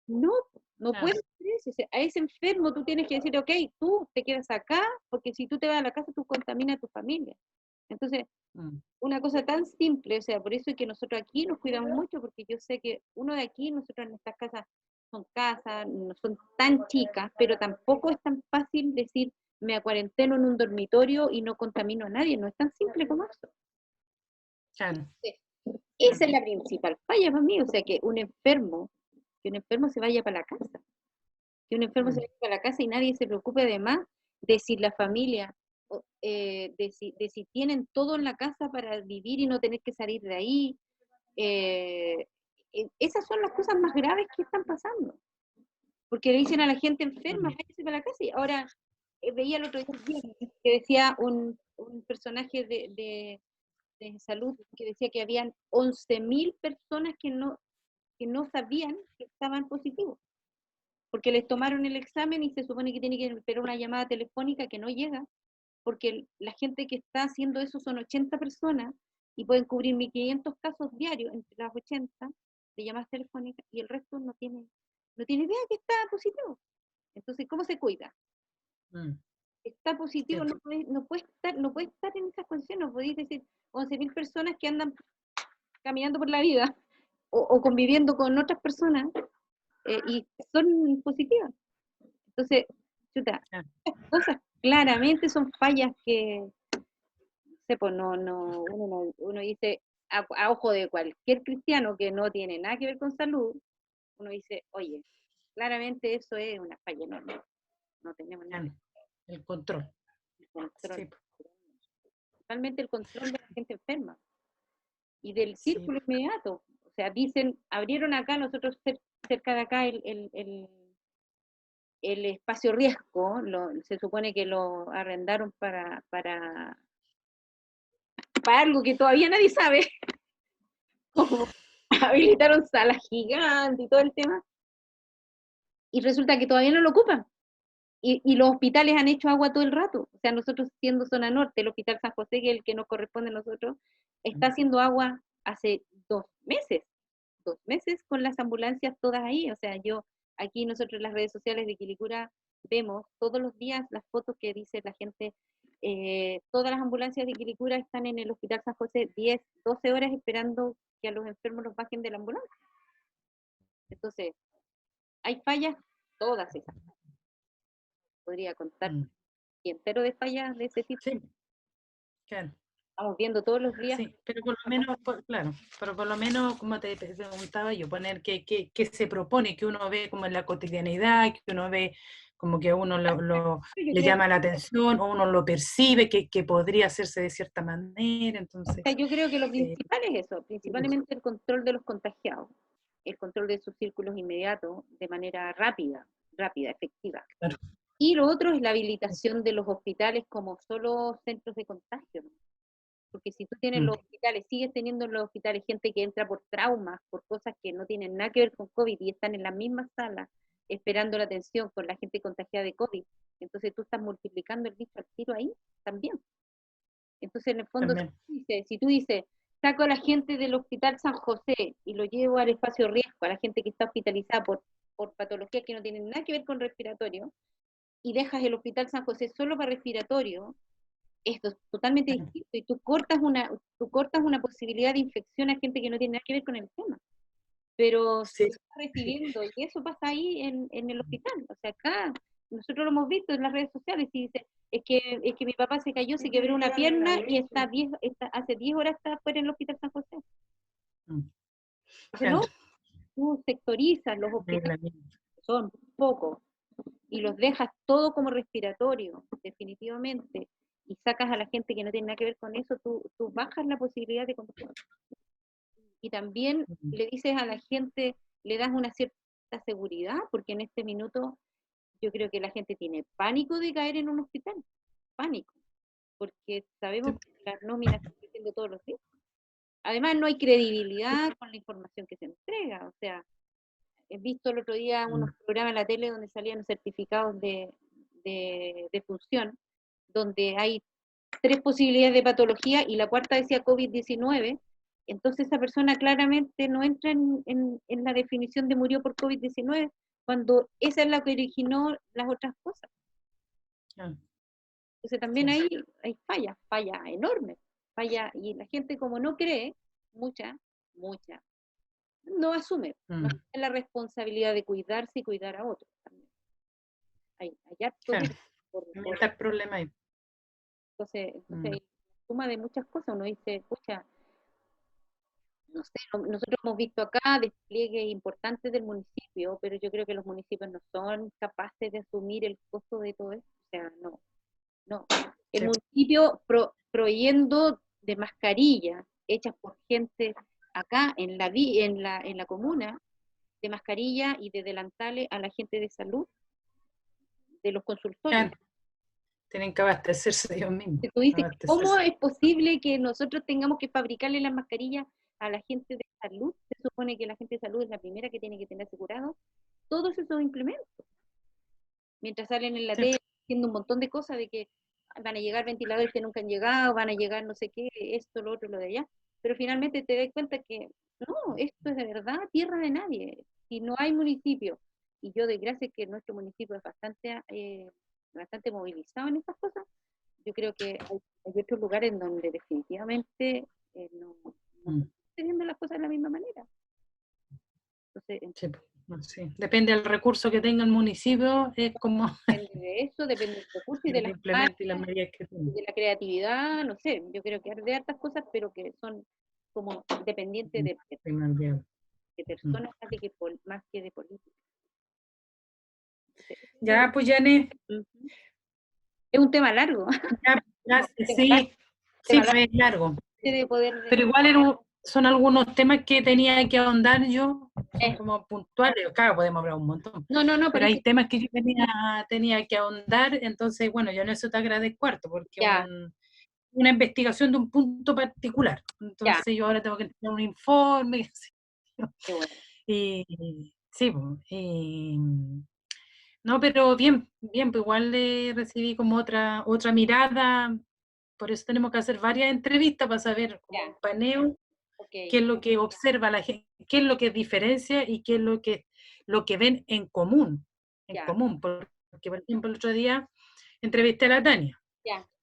[SPEAKER 2] No, no
[SPEAKER 1] Claro.
[SPEAKER 2] puedes hacer eso. O sea, a ese enfermo tú tienes que decir, ok, tú te quedas acá, porque si tú te vas a la casa, tú contaminas a tu familia. Entonces,
[SPEAKER 1] Mm,
[SPEAKER 2] una cosa tan simple, o sea, por eso es que nosotros aquí nos cuidamos mucho, porque yo sé que uno de aquí, nosotros en estas casas, no son tan chicas, pero tampoco es tan fácil decir, me acuarenteno en un dormitorio y no contamino a nadie, no es tan simple como eso.
[SPEAKER 1] claro,
[SPEAKER 2] Esa
[SPEAKER 1] claro.
[SPEAKER 2] es la principal falla para mí, o sea, que un enfermo se vaya para la casa, que un enfermo se
[SPEAKER 1] Mm,
[SPEAKER 2] vaya para la casa y nadie se preocupe además de si la familia, de si tienen todo en la casa para vivir y no tener que salir de ahí. Eh, Esas son las cosas más graves que están pasando, porque le dicen a la gente enferma,
[SPEAKER 1] mm,
[SPEAKER 2] váyase para la casa, y ahora veía el otro día que decía un personaje de salud que decía que habían 11.000 personas que no sabían que estaban positivos, porque les tomaron el examen y se supone que tiene que esperar una llamada telefónica que no llega, porque la gente que está haciendo eso son 80 personas y pueden cubrir 1.500 casos diarios entre las 80 de llamadas telefónicas y el resto no tiene idea que está positivo. Entonces, ¿cómo se cuida?
[SPEAKER 1] mm.
[SPEAKER 2] Está
[SPEAKER 1] Sí,
[SPEAKER 2] positivo, no puede estar en esas condiciones, no podéis decir 11.000 personas que andan caminando por la vida o conviviendo con otras personas y son positivas. Entonces, chuta,
[SPEAKER 1] claro.
[SPEAKER 2] estas cosas claramente son fallas que, sé, pues uno dice, a ojo de cualquier cristiano que no tiene nada que ver con salud, uno dice, oye, claramente eso es una falla enorme, no tenemos nada
[SPEAKER 1] Claro. El control.
[SPEAKER 2] de control,
[SPEAKER 1] Sí,
[SPEAKER 2] totalmente el control de la gente enferma y del
[SPEAKER 1] sí.
[SPEAKER 2] círculo inmediato. O sea, dicen, abrieron acá nosotros cerca de acá el espacio riesgo, se supone que lo arrendaron para algo que todavía nadie sabe, como habilitaron salas gigantes y todo el tema, y resulta que todavía no lo ocupan. Y los hospitales han hecho agua todo el rato. O sea, nosotros siendo zona norte, el Hospital San José, que es el que nos corresponde a nosotros, está haciendo agua hace 2 meses. 2 meses con las ambulancias todas ahí. O sea, aquí nosotros en las redes sociales de Quilicura vemos todos los días las fotos que dice la gente. Todas las ambulancias de Quilicura están en el Hospital San José 10, 12 horas esperando que a los enfermos los bajen de la ambulancia. Entonces, hay fallas, todas esas. Podría contar
[SPEAKER 1] Mm.
[SPEAKER 2] y entero de fallas de ese tipo.
[SPEAKER 1] Sí, claro.
[SPEAKER 2] Estamos viendo todos los días.
[SPEAKER 1] Sí, pero por lo menos, claro, pero por lo menos, como te preguntaba yo, poner que se propone, que uno ve como en la cotidianidad, que uno ve como que a uno
[SPEAKER 2] Yo
[SPEAKER 1] le
[SPEAKER 2] creo,
[SPEAKER 1] llama la atención, o uno lo percibe, que podría hacerse de cierta manera, entonces,
[SPEAKER 2] yo creo que lo
[SPEAKER 1] eh,
[SPEAKER 2] principal es eso, principalmente el control de los contagiados, el control de sus círculos inmediatos de manera rápida, efectiva.
[SPEAKER 1] claro,
[SPEAKER 2] Y lo otro es la habilitación de los hospitales como solo centros de contagio, ¿no? Porque si tú tienes
[SPEAKER 1] mm,
[SPEAKER 2] los hospitales, sigues teniendo en los hospitales gente que entra por traumas, por cosas que no tienen nada que ver con COVID y están en la misma sala esperando la atención con la gente contagiada de COVID, entonces tú estás multiplicando el bicho al tiro ahí también. Entonces, en el fondo,
[SPEAKER 1] también,
[SPEAKER 2] si tú dices, saco a la gente del Hospital San José y lo llevo al espacio riesgo, a la gente que está hospitalizada por patologías que no tienen nada que ver con respiratorio, y dejas el Hospital San José solo para respiratorio, esto es totalmente distinto, y tú cortas una posibilidad de infección a gente que no tiene nada que ver con el tema. Pero se
[SPEAKER 1] Sí,
[SPEAKER 2] está recibiendo, y eso pasa ahí en el hospital. O sea, acá nosotros lo hemos visto en las redes sociales, y dice, es que mi papá se cayó, se quebró una pierna y hace 10 horas está fuera en el Hospital San José. Dice, no,
[SPEAKER 1] claro.
[SPEAKER 2] tú sectorizas los hospitales, son pocos, y los dejas todo como respiratorio, definitivamente, y sacas a la gente que no tiene nada que ver con eso, tú bajas la posibilidad de contagio. Y también le dices a la gente, le das una cierta seguridad, porque en este minuto yo creo que la gente tiene pánico de caer en un hospital, pánico, porque sabemos que las nóminas están creciendo todos los días. Además, no hay credibilidad con la información que se entrega. O sea, he visto el otro día unos programas en la tele donde salían los certificados de función, donde hay 3 posibilidades de patología y la cuarta decía COVID-19. Entonces esa persona claramente no entra en la definición de murió por COVID-19, cuando esa es la que originó las otras cosas. Entonces también hay falla enorme, falla, y la gente como no cree, mucha, no asume, no tiene la responsabilidad de cuidarse y cuidar a otros también. Hay harto
[SPEAKER 1] claro.
[SPEAKER 2] por
[SPEAKER 1] Está el problema ahí.
[SPEAKER 2] entonces hay suma de muchas cosas, uno dice, escucha, no sé, nosotros hemos visto acá despliegues importantes del municipio, pero yo creo que los municipios no son capaces de asumir el costo de todo esto. O sea, no. El
[SPEAKER 1] Sí.
[SPEAKER 2] municipio proveyendo de mascarillas hechas por gente acá en la comuna, de mascarilla y de delantales a la gente de salud, de los consultorios.
[SPEAKER 1] Claro. Tienen que abastecerse ellos mismos.
[SPEAKER 2] Que tú dices, ¿cómo es posible que nosotros tengamos que fabricarle las mascarillas a la gente de salud? Se supone que la gente de salud es la primera que tiene que tener asegurado todos esos implementos. Mientras salen en la tele haciendo un montón de cosas de que van a llegar ventiladores que nunca han llegado, van a llegar no sé qué, esto, lo otro, lo de allá. Pero finalmente te das cuenta que no, esto es de verdad tierra de nadie. Si no hay municipio, y yo doy gracias que nuestro municipio es bastante movilizado en estas cosas, yo creo que hay otros lugares en donde definitivamente no están teniendo las cosas de la misma manera. Entonces,
[SPEAKER 1] sí. Depende del recurso que tenga el municipio, es como
[SPEAKER 2] depende de eso, depende del recurso y de las
[SPEAKER 1] y las medidas que tenga.
[SPEAKER 2] de la creatividad, no sé, yo creo que hay de hartas cosas, pero que son como dependientes de personas más que de política.
[SPEAKER 1] Ya, pues Janet.
[SPEAKER 2] Es un tema largo.
[SPEAKER 1] Sí, es largo. Pero igual son algunos temas que tenía que ahondar yo, son como puntuales, claro, podemos hablar un montón.
[SPEAKER 2] No,
[SPEAKER 1] pero hay temas que yo tenía que ahondar, entonces, bueno, yo en eso te agradezco harto, porque una investigación de un punto particular. Entonces yo ahora tengo que tener un informe.
[SPEAKER 2] Qué bueno.
[SPEAKER 1] Y sí, no, pero bien, pues igual le recibí como otra mirada, por eso tenemos que hacer varias entrevistas para saber como un paneo, qué es lo que observa la gente, qué es lo que diferencia y qué es lo que ven en común, porque por ejemplo el otro día entrevisté a la Tania.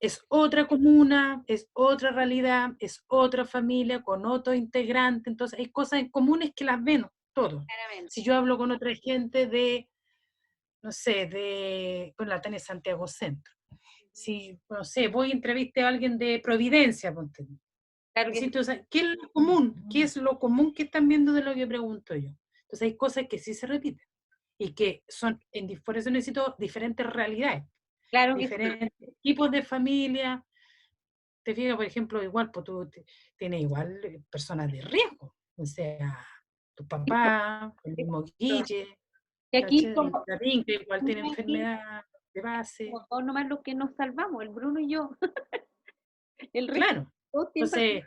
[SPEAKER 1] Es otra comuna, es otra realidad, es otra familia con otro integrante, entonces hay cosas en comunes que las ven todos. Si yo hablo con otra gente de, no sé, bueno, la Tania es Santiago Centro. Si, no sé, voy a entrevistar a alguien de Providencia, ponte.
[SPEAKER 2] Claro que
[SPEAKER 1] Entonces, ¿qué es lo común? ¿Qué es lo común que están viendo de lo que pregunto yo? Entonces hay cosas que sí se repiten y que son, por eso necesito diferentes realidades, diferentes tipos de familia. Te fijas, por ejemplo, igual, pues tú tienes igual personas de riesgo, o sea, tu papá, el mismo Guille,
[SPEAKER 2] y aquí
[SPEAKER 1] el Darín, que igual tiene enfermedad de base.
[SPEAKER 2] Somos nomás los que nos salvamos, el Bruno y yo. El resto,
[SPEAKER 1] claro, entonces,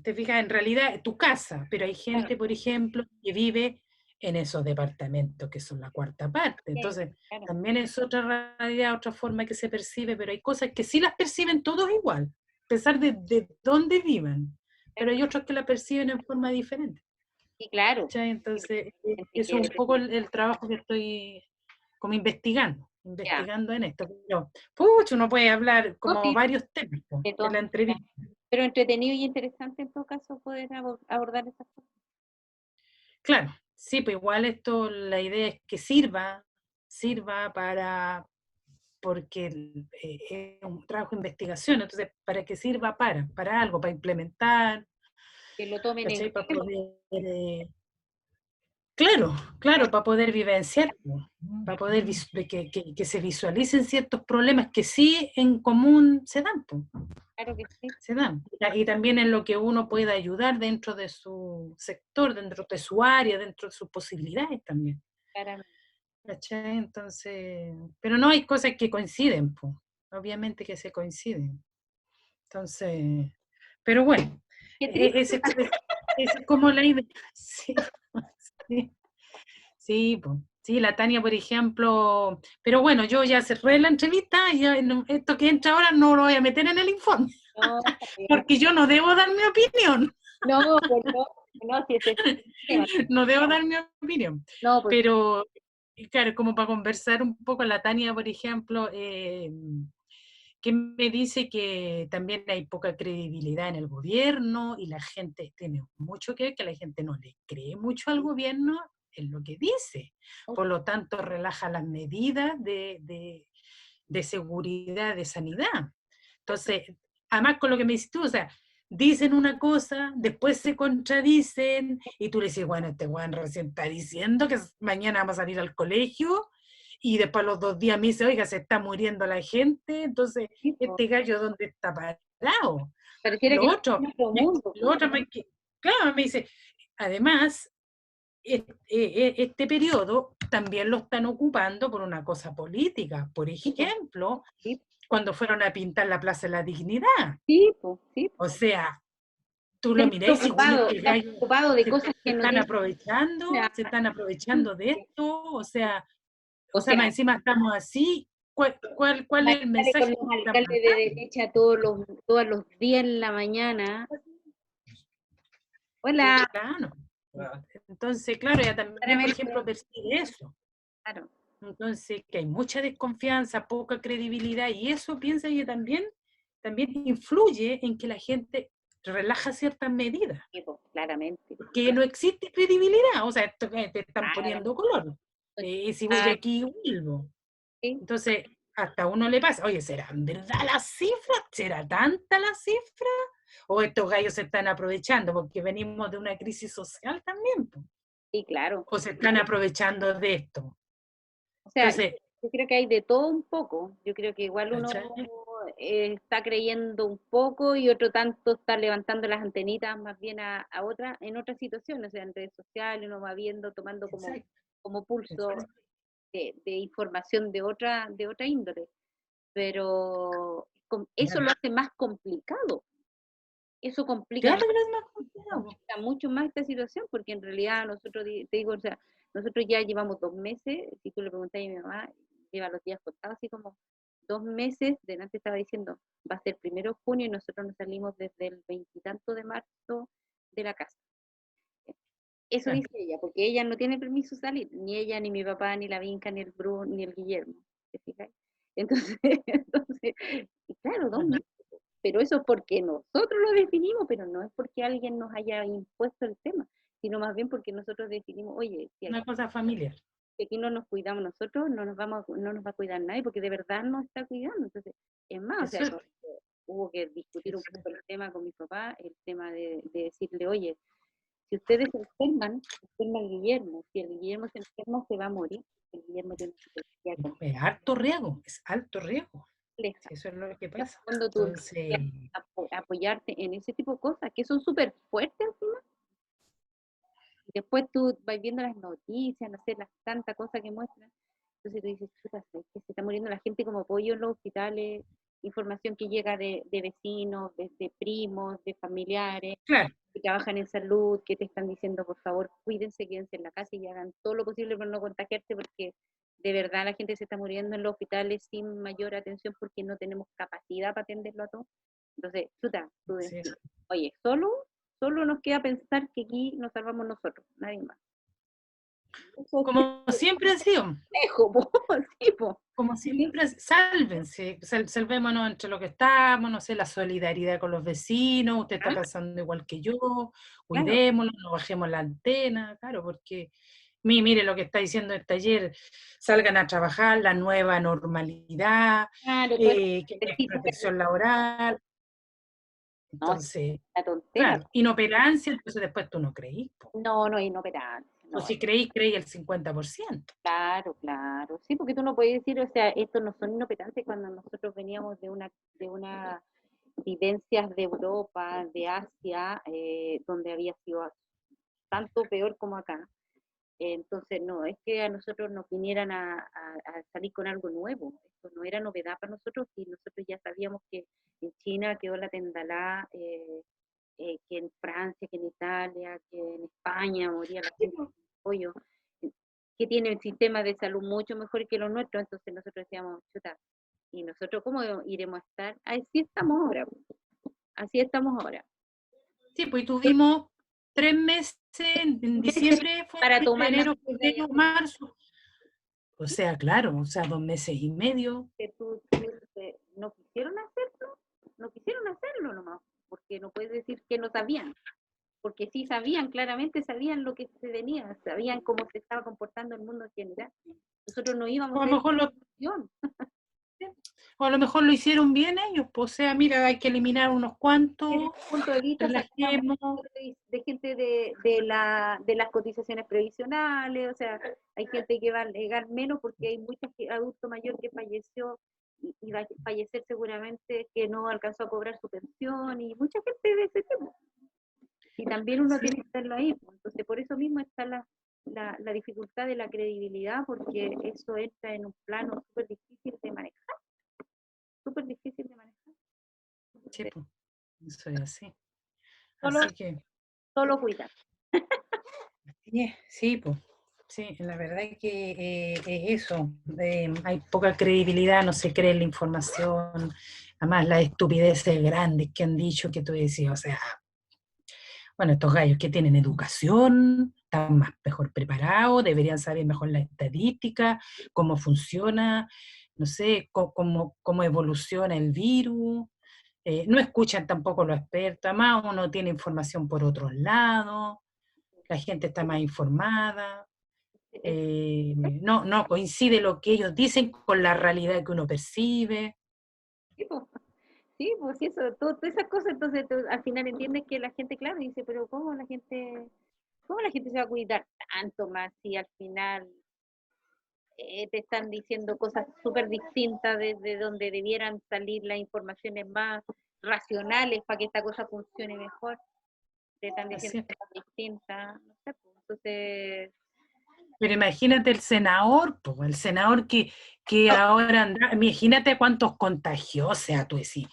[SPEAKER 1] te fijas, en realidad, tu casa, pero hay gente, por ejemplo, que vive en esos departamentos que son la cuarta parte. Entonces, también es otra realidad, otra forma que se percibe, pero hay cosas que sí las perciben todos igual. pesar de dónde vivan, pero hay otros que la perciben en forma diferente.
[SPEAKER 2] Sí, claro.
[SPEAKER 1] ¿Cachai? Entonces,
[SPEAKER 2] Gente
[SPEAKER 1] eso es un
[SPEAKER 2] que
[SPEAKER 1] poco el trabajo que estoy como investigando,
[SPEAKER 2] ya.
[SPEAKER 1] investigando en esto. Pero, pucha, uno puede hablar
[SPEAKER 2] No,
[SPEAKER 1] como
[SPEAKER 2] sí,
[SPEAKER 1] varios temas po,
[SPEAKER 2] de
[SPEAKER 1] en
[SPEAKER 2] todas
[SPEAKER 1] la
[SPEAKER 2] maneras.
[SPEAKER 1] entrevista.
[SPEAKER 2] Pero entretenido y interesante en todo caso poder abordar esas cosas.
[SPEAKER 1] Claro, sí, pues igual esto, la idea es que sirva para, porque es un trabajo de investigación, entonces, para que sirva para algo, para implementar,
[SPEAKER 2] Que lo tomen en
[SPEAKER 1] ¿cachai? Para
[SPEAKER 2] cuenta.
[SPEAKER 1] poder, claro, claro, para poder vivenciar, para poder que se visualicen ciertos problemas que sí en común se dan, po,
[SPEAKER 2] Claro que sí,
[SPEAKER 1] se dan. Y también en lo que uno pueda ayudar dentro de su sector, dentro de su área, dentro de sus posibilidades también.
[SPEAKER 2] claramente.
[SPEAKER 1] ¿Cachai? Entonces, pero no hay cosas que coinciden, po, obviamente que se coinciden. Entonces, pero bueno,
[SPEAKER 2] Qué triste.
[SPEAKER 1] ese es como la idea. Sí, sí. Sí, po. Sí, la Tania, por ejemplo, pero bueno, yo ya cerré la entrevista y esto que entra ahora no lo voy a meter en el informe,
[SPEAKER 2] No, está bien.
[SPEAKER 1] porque yo no debo dar mi opinión,
[SPEAKER 2] No, pues no, no, si ese es el tema.
[SPEAKER 1] no debo dar mi opinión.
[SPEAKER 2] No, pues
[SPEAKER 1] Pero, claro, como para conversar un poco, la Tania, por ejemplo, que me dice que también hay poca credibilidad en el gobierno y la gente tiene mucho que ver, que la gente no le cree mucho al gobierno en lo que dice. Por lo tanto, relaja las medidas de seguridad, de sanidad. Entonces, además con lo que me dices tú, o sea, dicen una cosa, después se contradicen, y tú le dices, bueno, este weón recién está diciendo que mañana vamos a salir al colegio, y después a los 2 días me dice, oiga, se está muriendo la gente, entonces,
[SPEAKER 2] sí, pues,
[SPEAKER 1] este gallo, ¿dónde está parado?
[SPEAKER 2] pareciera que
[SPEAKER 1] Lo
[SPEAKER 2] es
[SPEAKER 1] otro,
[SPEAKER 2] en otro mundo.
[SPEAKER 1] lo otro claro, me dice, además, este periodo también lo están ocupando por una cosa política. Por
[SPEAKER 2] Sí, pues,
[SPEAKER 1] ejemplo,
[SPEAKER 2] sí,
[SPEAKER 1] cuando fueron a pintar la Plaza de la Dignidad.
[SPEAKER 2] sí, pues, sí.
[SPEAKER 1] O sea, tú lo mirás y bueno, el
[SPEAKER 2] Están
[SPEAKER 1] gallo
[SPEAKER 2] preocupados de cosas que no tienen nada.
[SPEAKER 1] se están aprovechando de esto,
[SPEAKER 2] O
[SPEAKER 1] más
[SPEAKER 2] sea,
[SPEAKER 1] encima estamos así. ¿Cuál es el
[SPEAKER 2] sale con
[SPEAKER 1] mensaje
[SPEAKER 2] los
[SPEAKER 1] que están
[SPEAKER 2] alcaldes de
[SPEAKER 1] mandando?
[SPEAKER 2] derecha todos los días en la mañana. Hola,
[SPEAKER 1] Claro. Entonces, claro, ella también, por
[SPEAKER 2] claramente,
[SPEAKER 1] ejemplo, percibe eso.
[SPEAKER 2] claro.
[SPEAKER 1] Entonces, que hay mucha desconfianza, poca credibilidad, y eso piensa que también influye en que la gente relaja ciertas medidas,
[SPEAKER 2] Sí, pues, claramente.
[SPEAKER 1] porque no existe credibilidad, o sea, esto que te están
[SPEAKER 2] Nada,
[SPEAKER 1] poniendo color, y si voy aquí vuelvo.
[SPEAKER 2] sí,
[SPEAKER 1] Entonces, hasta a uno le pasa, oye, ¿serán verdad las cifras? ¿Será tanta la cifra? ¿O estos gallos se están aprovechando? Porque venimos de una crisis social también, po,
[SPEAKER 2] sí, claro.
[SPEAKER 1] o se están aprovechando de esto.
[SPEAKER 2] O sea,
[SPEAKER 1] Entonces,
[SPEAKER 2] yo creo que hay de todo un poco. Yo creo que igual uno
[SPEAKER 1] ¿cachai?
[SPEAKER 2] está creyendo un poco y otro tanto está levantando las antenitas más bien a otra, en otras situaciones, o sea, en redes sociales, uno va viendo, tomando
[SPEAKER 1] Exacto,
[SPEAKER 2] como pulso
[SPEAKER 1] exacto.
[SPEAKER 2] de información de otra índole. Pero eso lo hace más complicado. Eso
[SPEAKER 1] Claro que no es más complicado.
[SPEAKER 2] complica mucho más esta situación, porque en realidad nosotros, te digo, o sea, nosotros ya llevamos 2 meses, si tú le preguntas a mi mamá, lleva los días contados, así como 2 meses, delante estaba diciendo, va a ser 1 de junio y nosotros nos salimos desde el veintitanto de marzo de la casa. Eso
[SPEAKER 1] Claro,
[SPEAKER 2] dice ella, porque ella no tiene permiso de salir, ni ella, ni mi papá, ni la Vinca, ni el Bruno, ni el Guillermo, ¿te fijas? Entonces, y claro, dos
[SPEAKER 1] claro.
[SPEAKER 2] meses, pero eso es porque nosotros lo definimos, pero no es porque alguien nos haya impuesto el tema, sino más bien porque nosotros definimos, oye,
[SPEAKER 1] Una cosa familiar.
[SPEAKER 2] si aquí no nos cuidamos nosotros, no nos va a cuidar nadie, porque de verdad nos está cuidando. Entonces, es más, o sea,
[SPEAKER 1] Eso es.
[SPEAKER 2] hubo que discutir un
[SPEAKER 1] Eso
[SPEAKER 2] poco el tema con mi papá, el tema de decirle, oye, si ustedes se enferma el Guillermo, si el Guillermo se enferma, se va a morir, el Guillermo tiene una patología
[SPEAKER 1] es harto riesgo, es alto riesgo.
[SPEAKER 2] compleja.
[SPEAKER 1] Sí, eso es lo que
[SPEAKER 2] Es
[SPEAKER 1] pasa.
[SPEAKER 2] cuando tú
[SPEAKER 1] Entonces,
[SPEAKER 2] apoyarte en ese tipo de cosas, que son súper fuertes al final. Después tú vas viendo las noticias, no sé, las tantas cosas que muestran. Entonces tú dices, chuta, ¿sabes qué? Se está muriendo la gente como pollo en los hospitales, información que llega de vecinos, de primos, de familiares,
[SPEAKER 1] claro,
[SPEAKER 2] que trabajan en salud, que te están diciendo, por favor, cuídense, quédense en la casa y hagan todo lo posible por no contagiarse, porque de verdad la gente se está muriendo en los hospitales sin mayor atención porque no tenemos capacidad para atenderlo a todos. Entonces, chuta, tú
[SPEAKER 1] Sí.
[SPEAKER 2] decís, oye, solo nos queda pensar que aquí nos salvamos nosotros, nadie más. Eso es
[SPEAKER 1] Como siempre ha sido.
[SPEAKER 2] lejos, po, sí, po.
[SPEAKER 1] Como siempre, sálvense, salvémonos entre lo que estamos, no sé, la solidaridad con los vecinos, usted está
[SPEAKER 2] Ah,
[SPEAKER 1] pensando igual que yo,
[SPEAKER 2] claro,
[SPEAKER 1] cuidémonos, no bajemos la antena, claro, porque mire lo que está diciendo el taller, salgan a trabajar, la nueva normalidad,
[SPEAKER 2] claro, todo eso
[SPEAKER 1] que no hay
[SPEAKER 2] ejercicio que
[SPEAKER 1] protección laboral,
[SPEAKER 2] no,
[SPEAKER 1] entonces,
[SPEAKER 2] la tontera.
[SPEAKER 1] claro, inoperancia, entonces después tú no creís, po.
[SPEAKER 2] No, no, inoperancia,
[SPEAKER 1] O
[SPEAKER 2] no.
[SPEAKER 1] si creís, creí el 50%.
[SPEAKER 2] Claro, claro. Sí, porque tú no puedes decir, o sea, estos no son inoperantes cuando nosotros veníamos de una vivencias de Europa, de Asia, donde había sido tanto peor como acá. Entonces, no, es que a nosotros nos vinieran a salir con algo nuevo. Esto no era novedad para nosotros y nosotros ya sabíamos que en China quedó la tendalá, que en Francia, que en Italia, que en España moría la gente con pollo, que tiene el sistema de salud mucho mejor que los nuestros. Entonces nosotros decíamos, chuta, ¿y nosotros cómo iremos a estar? Así estamos ahora, así estamos ahora.
[SPEAKER 1] Sí, pues tuvimos 3 meses, en diciembre fue,
[SPEAKER 2] Para tomar las
[SPEAKER 1] enero,
[SPEAKER 2] medidas
[SPEAKER 1] febrero, marzo. O sea, claro, o sea, 2 meses y medio.
[SPEAKER 2] que no quisieron hacerlo, no quisieron hacerlo nomás, porque no puedes decir que no sabían, porque sí sabían, claramente sabían lo que se venía, sabían cómo se estaba comportando el mundo en general. Nosotros no íbamos
[SPEAKER 1] O
[SPEAKER 2] a
[SPEAKER 1] a lo
[SPEAKER 2] ser
[SPEAKER 1] mejor
[SPEAKER 2] excepción.
[SPEAKER 1] o a lo mejor lo hicieron bien ellos, pues, o sea, mira, hay que eliminar unos
[SPEAKER 2] Desde
[SPEAKER 1] cuantos,
[SPEAKER 2] ese punto de vista sacamos
[SPEAKER 1] relajemos.
[SPEAKER 2] de gente de las cotizaciones previsionales, o sea, hay gente que va a llegar menos porque hay mucha adulto mayor que falleció y va a fallecer seguramente que no alcanzó a cobrar su pensión y mucha gente de ese tipo. Y también uno
[SPEAKER 1] Sí,
[SPEAKER 2] tiene que estarlo ahí, pues. Entonces por eso mismo está la dificultad de la credibilidad, porque eso entra en un plano súper difícil de manejar, súper difícil de manejar.
[SPEAKER 1] sí,
[SPEAKER 2] Entonces,
[SPEAKER 1] pues, eso es así.
[SPEAKER 2] solo,
[SPEAKER 1] Así que,
[SPEAKER 2] solo cuidar.
[SPEAKER 1] sí, sí, pues, sí, la verdad es que es eso, hay poca credibilidad, no se cree en la información, además las estupideces grandes que han dicho que tú decías, o sea, bueno, estos gallos que tienen educación, están más mejor preparados, deberían saber mejor la estadística, cómo funciona, no sé, cómo evoluciona el virus, no escuchan tampoco los expertos, además uno tiene información por otros lados, la gente está más informada,
[SPEAKER 2] Es,
[SPEAKER 1] no coincide lo que ellos dicen con la realidad que uno percibe.
[SPEAKER 2] tipo, sí, pues sí, eso, todas esas cosas, entonces tú al final entiendes que la gente, claro, dice, pero ¿cómo la gente se va a cuidar tanto más si al final te están diciendo cosas súper distintas desde donde debieran salir las informaciones más racionales para que esta cosa funcione mejor? Te están diciendo
[SPEAKER 1] Así es.
[SPEAKER 2] cosas distintas, no sé, pues, entonces,
[SPEAKER 1] Pero imagínate el senador, pues, el senador que ahora anda, imagínate cuántos contagió, o sea, tú decís,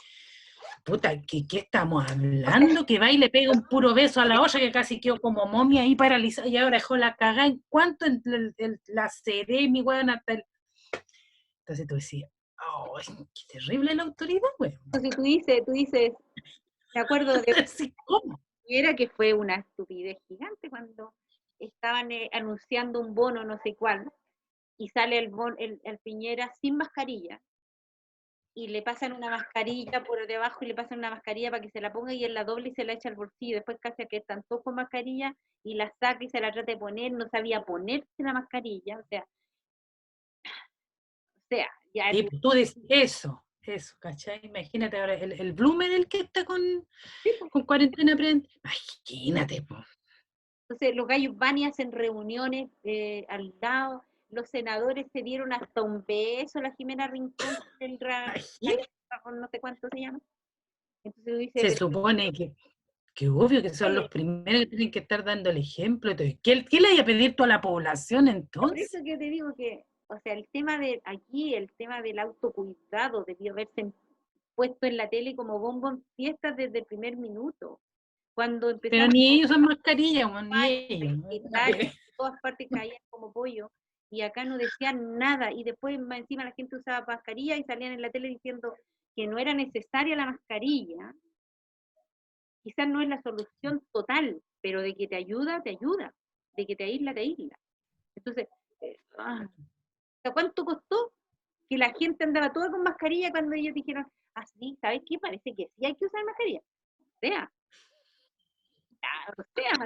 [SPEAKER 1] puta, ¿qué estamos
[SPEAKER 2] o sea,
[SPEAKER 1] hablando? Que va y le pega un puro beso a la olla que casi quedó como momia ahí paralizada y ahora dejó la cagada. ¿En cuánto la Seremi, weón, hasta el... Entonces tú decías, oh, qué terrible la autoridad, weón.
[SPEAKER 2] entonces tú dices, me acuerdo de
[SPEAKER 1] Así, ¿cómo?
[SPEAKER 2] era que fue una estupidez gigante cuando estaban anunciando un bono no sé cuál y sale el Piñera sin mascarilla y le pasan una mascarilla por debajo y le pasan una mascarilla para que se la ponga y él la doble y se la echa al bolsillo. Después casi que están todos con mascarilla y la saca y se la trata de poner, no sabía ponerse la mascarilla, o sea, ya
[SPEAKER 1] Sí, pues tú decís eso, ¿cachai? Imagínate ahora el Bloomer, el que está con cuarentena preventiva. Imagínate, pues.
[SPEAKER 2] entonces los gallos van y hacen reuniones al lado, los senadores se dieron hasta un beso, la Jimena Rincón,
[SPEAKER 1] Imagínate.
[SPEAKER 2] no sé cuánto se llama. Entonces dice,
[SPEAKER 1] Se
[SPEAKER 2] pero
[SPEAKER 1] supone que obvio que son los
[SPEAKER 2] oye,
[SPEAKER 1] primeros que tienen que estar dando el ejemplo. Entonces, ¿qué le vaya a pedir tú a la población
[SPEAKER 2] por eso
[SPEAKER 1] entonces?
[SPEAKER 2] que te digo que, o sea, el tema de aquí, el tema del autocuidado debió haberse puesto en la tele como bombo en fiestas desde el primer minuto. Cuando
[SPEAKER 1] Pero
[SPEAKER 2] empezamos
[SPEAKER 1] ni ellos son mascarilla, bueno, ni
[SPEAKER 2] en
[SPEAKER 1] ellos.
[SPEAKER 2] Italia, en todas partes caían como pollo, y acá no decían nada, y después más encima la gente usaba mascarilla y salían en la tele diciendo que no era necesaria la mascarilla, quizás no es la solución total, pero de que te ayuda, te ayuda, de que te aísla, te aísla. Entonces, ¿cuánto costó que la gente andaba toda con mascarilla cuando ellos dijeron, ah, sí, ¿sabes qué? Parece que sí hay que usar mascarilla. O sea,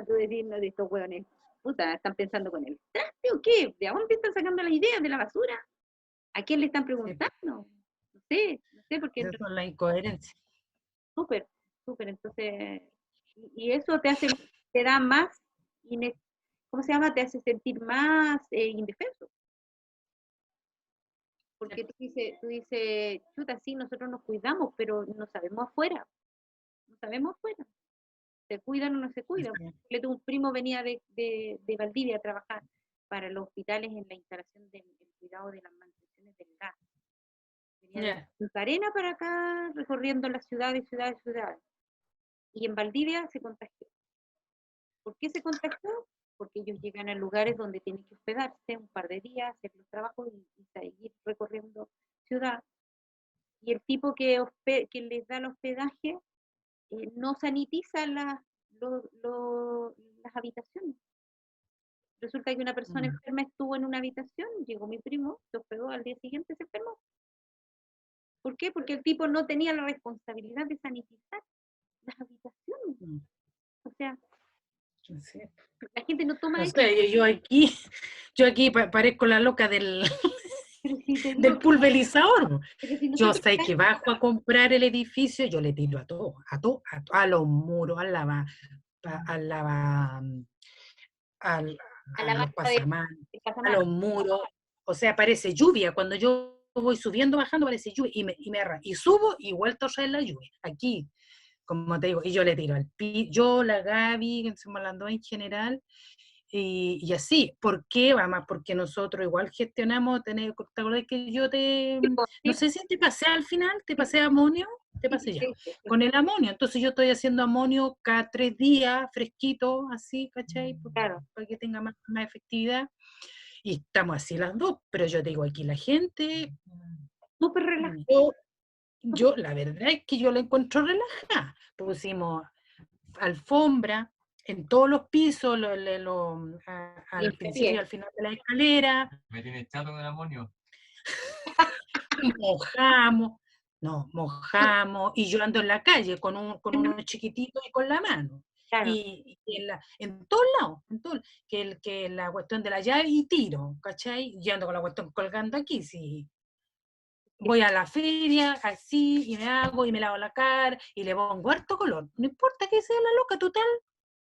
[SPEAKER 2] tú decir, no, de estos hueones, puta, ¿están pensando con el traste o qué? ¿De dónde están sacando las ideas de la basura? ¿A quién le están
[SPEAKER 1] Sí,
[SPEAKER 2] preguntando? No sé, porque
[SPEAKER 1] esas son las incoherencias.
[SPEAKER 2] súper, súper, entonces, y eso te da más, ¿cómo se llama? Te hace sentir más indefenso, porque tú dices, chuta, sí, nosotros nos cuidamos, pero no sabemos afuera, no sabemos afuera, se cuidan o no se cuidan. Un primo venía de Valdivia a trabajar para los hospitales en la instalación del cuidado de las mantenciones del gas. Venía de Punta Arenas para acá, recorriendo las ciudades, ciudades, ciudades. Y en Valdivia se contagió. ¿Por qué se contagió? Porque ellos llegan a lugares donde tienen que hospedarse un par de días, hacer los trabajos y seguir recorriendo ciudad. Y el tipo que les da el hospedaje no sanitiza las habitaciones. Resulta que una persona enferma estuvo en una habitación, llegó mi primo, se hospedó, al día siguiente se enfermó. ¿Por qué? Porque el tipo no tenía la responsabilidad de sanitizar las habitaciones. O sea,
[SPEAKER 1] Sí.
[SPEAKER 2] la gente no toma
[SPEAKER 1] No
[SPEAKER 2] eso.
[SPEAKER 1] sé, yo aquí parezco la loca del,
[SPEAKER 2] Pero si te digo,
[SPEAKER 1] del pulverizador.
[SPEAKER 2] pero si
[SPEAKER 1] Yo
[SPEAKER 2] nosotros
[SPEAKER 1] sé que bajo a comprar el edificio, yo le tiro a los muros, al lava,
[SPEAKER 2] a
[SPEAKER 1] a
[SPEAKER 2] la
[SPEAKER 1] los
[SPEAKER 2] baja de
[SPEAKER 1] pasamanos, a
[SPEAKER 2] pasamano,
[SPEAKER 1] los muros, o sea, parece lluvia, cuando yo voy subiendo, bajando, parece lluvia, y subo y vuelto a traer la lluvia, aquí, como te digo, y yo le tiro al yo, la Gaby, que estamos hablando en general, y así. ¿Por qué? Vamos, porque nosotros igual gestionamos, ¿te acordás que yo no sé si te pasé al final, te pasé amonio? Te pasé ya, con el amonio, entonces yo estoy haciendo amonio cada 3 días, fresquito, así, ¿cachai?
[SPEAKER 2] claro,
[SPEAKER 1] Para que tenga más efectividad, y estamos así las dos, pero yo te digo, aquí la gente,
[SPEAKER 2] súper relajado.
[SPEAKER 1] la verdad es que yo la encuentro relajada. Pusimos alfombra en todos los pisos, al principio y al final de la escalera.
[SPEAKER 3] ¿Me tienes chato con el amonio?
[SPEAKER 1] Mojamos, mojamos, y yo ando en la calle con unos chiquititos y con la mano.
[SPEAKER 2] Claro.
[SPEAKER 1] Y en todos lados, que la cuestión de la llave y tiro, ¿cachai? Yo ando con la cuestión colgando aquí, sí. Voy a la feria, así, y me hago, y me lavo la cara, y le pongo harto color. No importa que sea la loca, total.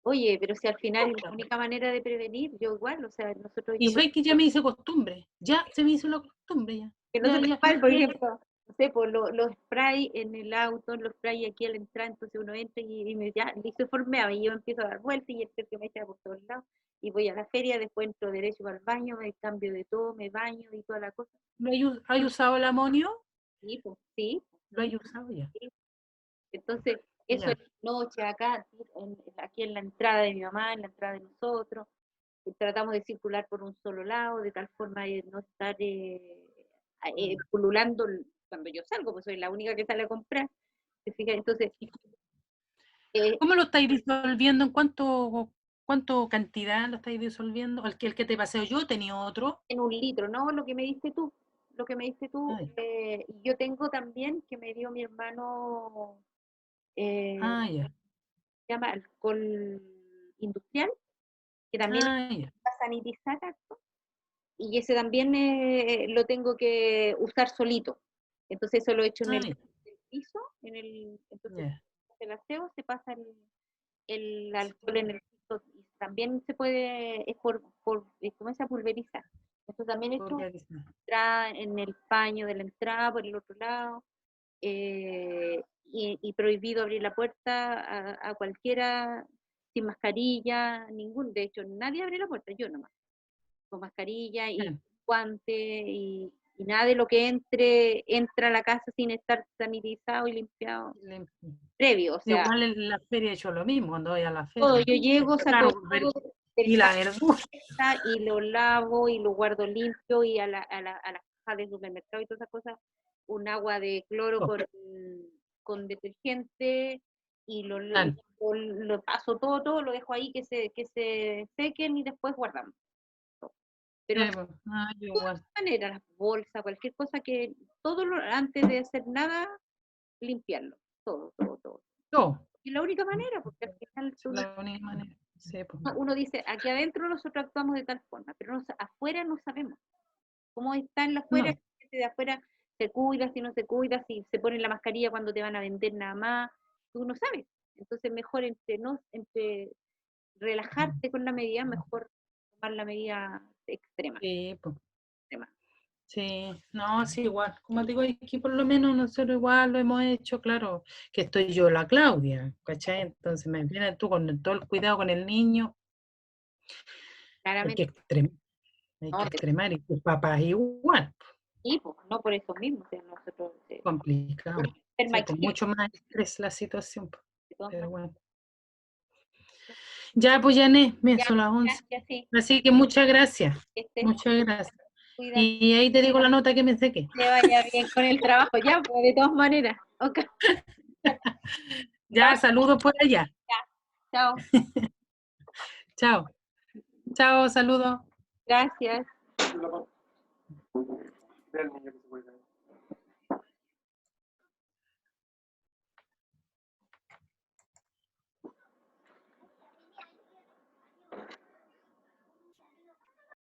[SPEAKER 2] Oye, pero si al final es la única manera de prevenir, yo igual, o sea, nosotros...
[SPEAKER 1] Y sabes que ya me hice costumbre, ya se me hizo la costumbre, ya.
[SPEAKER 2] Que nosotros igual, por ejemplo, no sé, por los spray en el auto, los spray aquí al entrar, entonces uno entra y me ya listo formeado, y yo empiezo a dar vueltas y el que me echa por todos lados, y voy a la feria, después entro derecho al baño, me cambio de todo, me baño y toda la cosa.
[SPEAKER 1] ¿Has usado el amonio?
[SPEAKER 2] Sí, pues, sí.
[SPEAKER 1] Lo he usado ya.
[SPEAKER 2] Sí. Entonces, eso es noche acá, aquí en la entrada de mi mamá, en la entrada de nosotros, tratamos de circular por un solo lado, de tal forma de no estar pululando cuando yo salgo, pues soy la única que sale a comprar. ¿Te fijas? Entonces,
[SPEAKER 1] ¿cómo lo estáis disolviendo? ¿Cuánto cantidad lo estáis disolviendo? El que te paseo yo tenía otro.
[SPEAKER 2] En 1 litro, ¿no? Lo que me diste tú. Lo que me diste tú. Yo tengo también, que me dio mi hermano,
[SPEAKER 1] Ya.
[SPEAKER 2] se llama alcohol industrial, que también es para sanitizar acto, y ese también lo tengo que usar solito. Entonces eso lo he hecho en el piso, entonces el aseo se pasa el alcohol en el piso, y también se puede, es ¿cómo se pulveriza? Esto también he hecho en el paño de la entrada, por el otro lado, y prohibido abrir la puerta a cualquiera sin mascarilla, de hecho nadie abre la puerta, yo nomás, con mascarilla y guante y nada de lo que entra a la casa sin estar sanitizado y limpiado previo, o sea.
[SPEAKER 1] Igual en la feria he hecho lo mismo, cuando voy a la feria.
[SPEAKER 2] Todo, yo llego, saco todo
[SPEAKER 1] y la verdura.
[SPEAKER 2] Y lo lavo y lo guardo limpio, y a la caja del supermercado y todas esas cosas un agua de cloro
[SPEAKER 1] Oh,
[SPEAKER 2] con detergente y
[SPEAKER 1] claro.
[SPEAKER 2] lo paso todo, lo dejo ahí que se sequen y después guardamos.
[SPEAKER 1] Sí,
[SPEAKER 2] Pero
[SPEAKER 1] pues. Ah, yo igual.
[SPEAKER 2] manera, las bolsas, cualquier cosa antes de hacer nada, limpiarlo, todo.
[SPEAKER 1] Todo.
[SPEAKER 2] Y la única manera, porque al final
[SPEAKER 1] Es la única manera. Sí, pues.
[SPEAKER 2] uno dice, aquí adentro nosotros actuamos de tal forma, pero afuera no sabemos cómo está en la afuera,
[SPEAKER 1] No.
[SPEAKER 2] la gente de afuera se cuida, si no se cuida, si se pone la mascarilla cuando te van a vender nada más, tú no sabes. Entonces mejor entre relajarte con la medida, mejor tomar la medida extrema.
[SPEAKER 1] Sí, pues.
[SPEAKER 2] extrema.
[SPEAKER 1] Sí, no, sí, igual. Como te digo, aquí por lo menos nosotros igual lo hemos hecho, claro, que estoy yo, la Claudia, ¿cachai? Entonces me vienes tú con todo el cuidado con el niño, hay que
[SPEAKER 2] Claramente,
[SPEAKER 1] extremar, hay
[SPEAKER 2] no,
[SPEAKER 1] que extremar, y tus papás igual,
[SPEAKER 2] sí, pues, no por eso mismo, o sea, nosotros
[SPEAKER 1] complicado.
[SPEAKER 2] ser
[SPEAKER 1] Sí,
[SPEAKER 2] más
[SPEAKER 1] pues
[SPEAKER 2] exigentes,
[SPEAKER 1] mucho más estrés la situación, pues,
[SPEAKER 2] de todas
[SPEAKER 1] pero
[SPEAKER 2] maneras.
[SPEAKER 1] bueno. Ya, pues Jané, me
[SPEAKER 2] Ya,
[SPEAKER 1] son las 11.
[SPEAKER 2] gracias, sí,
[SPEAKER 1] Así que muchas gracias,
[SPEAKER 2] que estés,
[SPEAKER 1] muchas gracias.
[SPEAKER 2] cuídate,
[SPEAKER 1] Y ahí te digo la nota que me saqué.
[SPEAKER 2] que vaya bien con el trabajo, ya, pues, de todas maneras. Ok,
[SPEAKER 1] Ya, saludos por allá.
[SPEAKER 2] chao,
[SPEAKER 1] Chao, chao, saludos.
[SPEAKER 2] gracias.
[SPEAKER 3] Ve al niño que se cuida.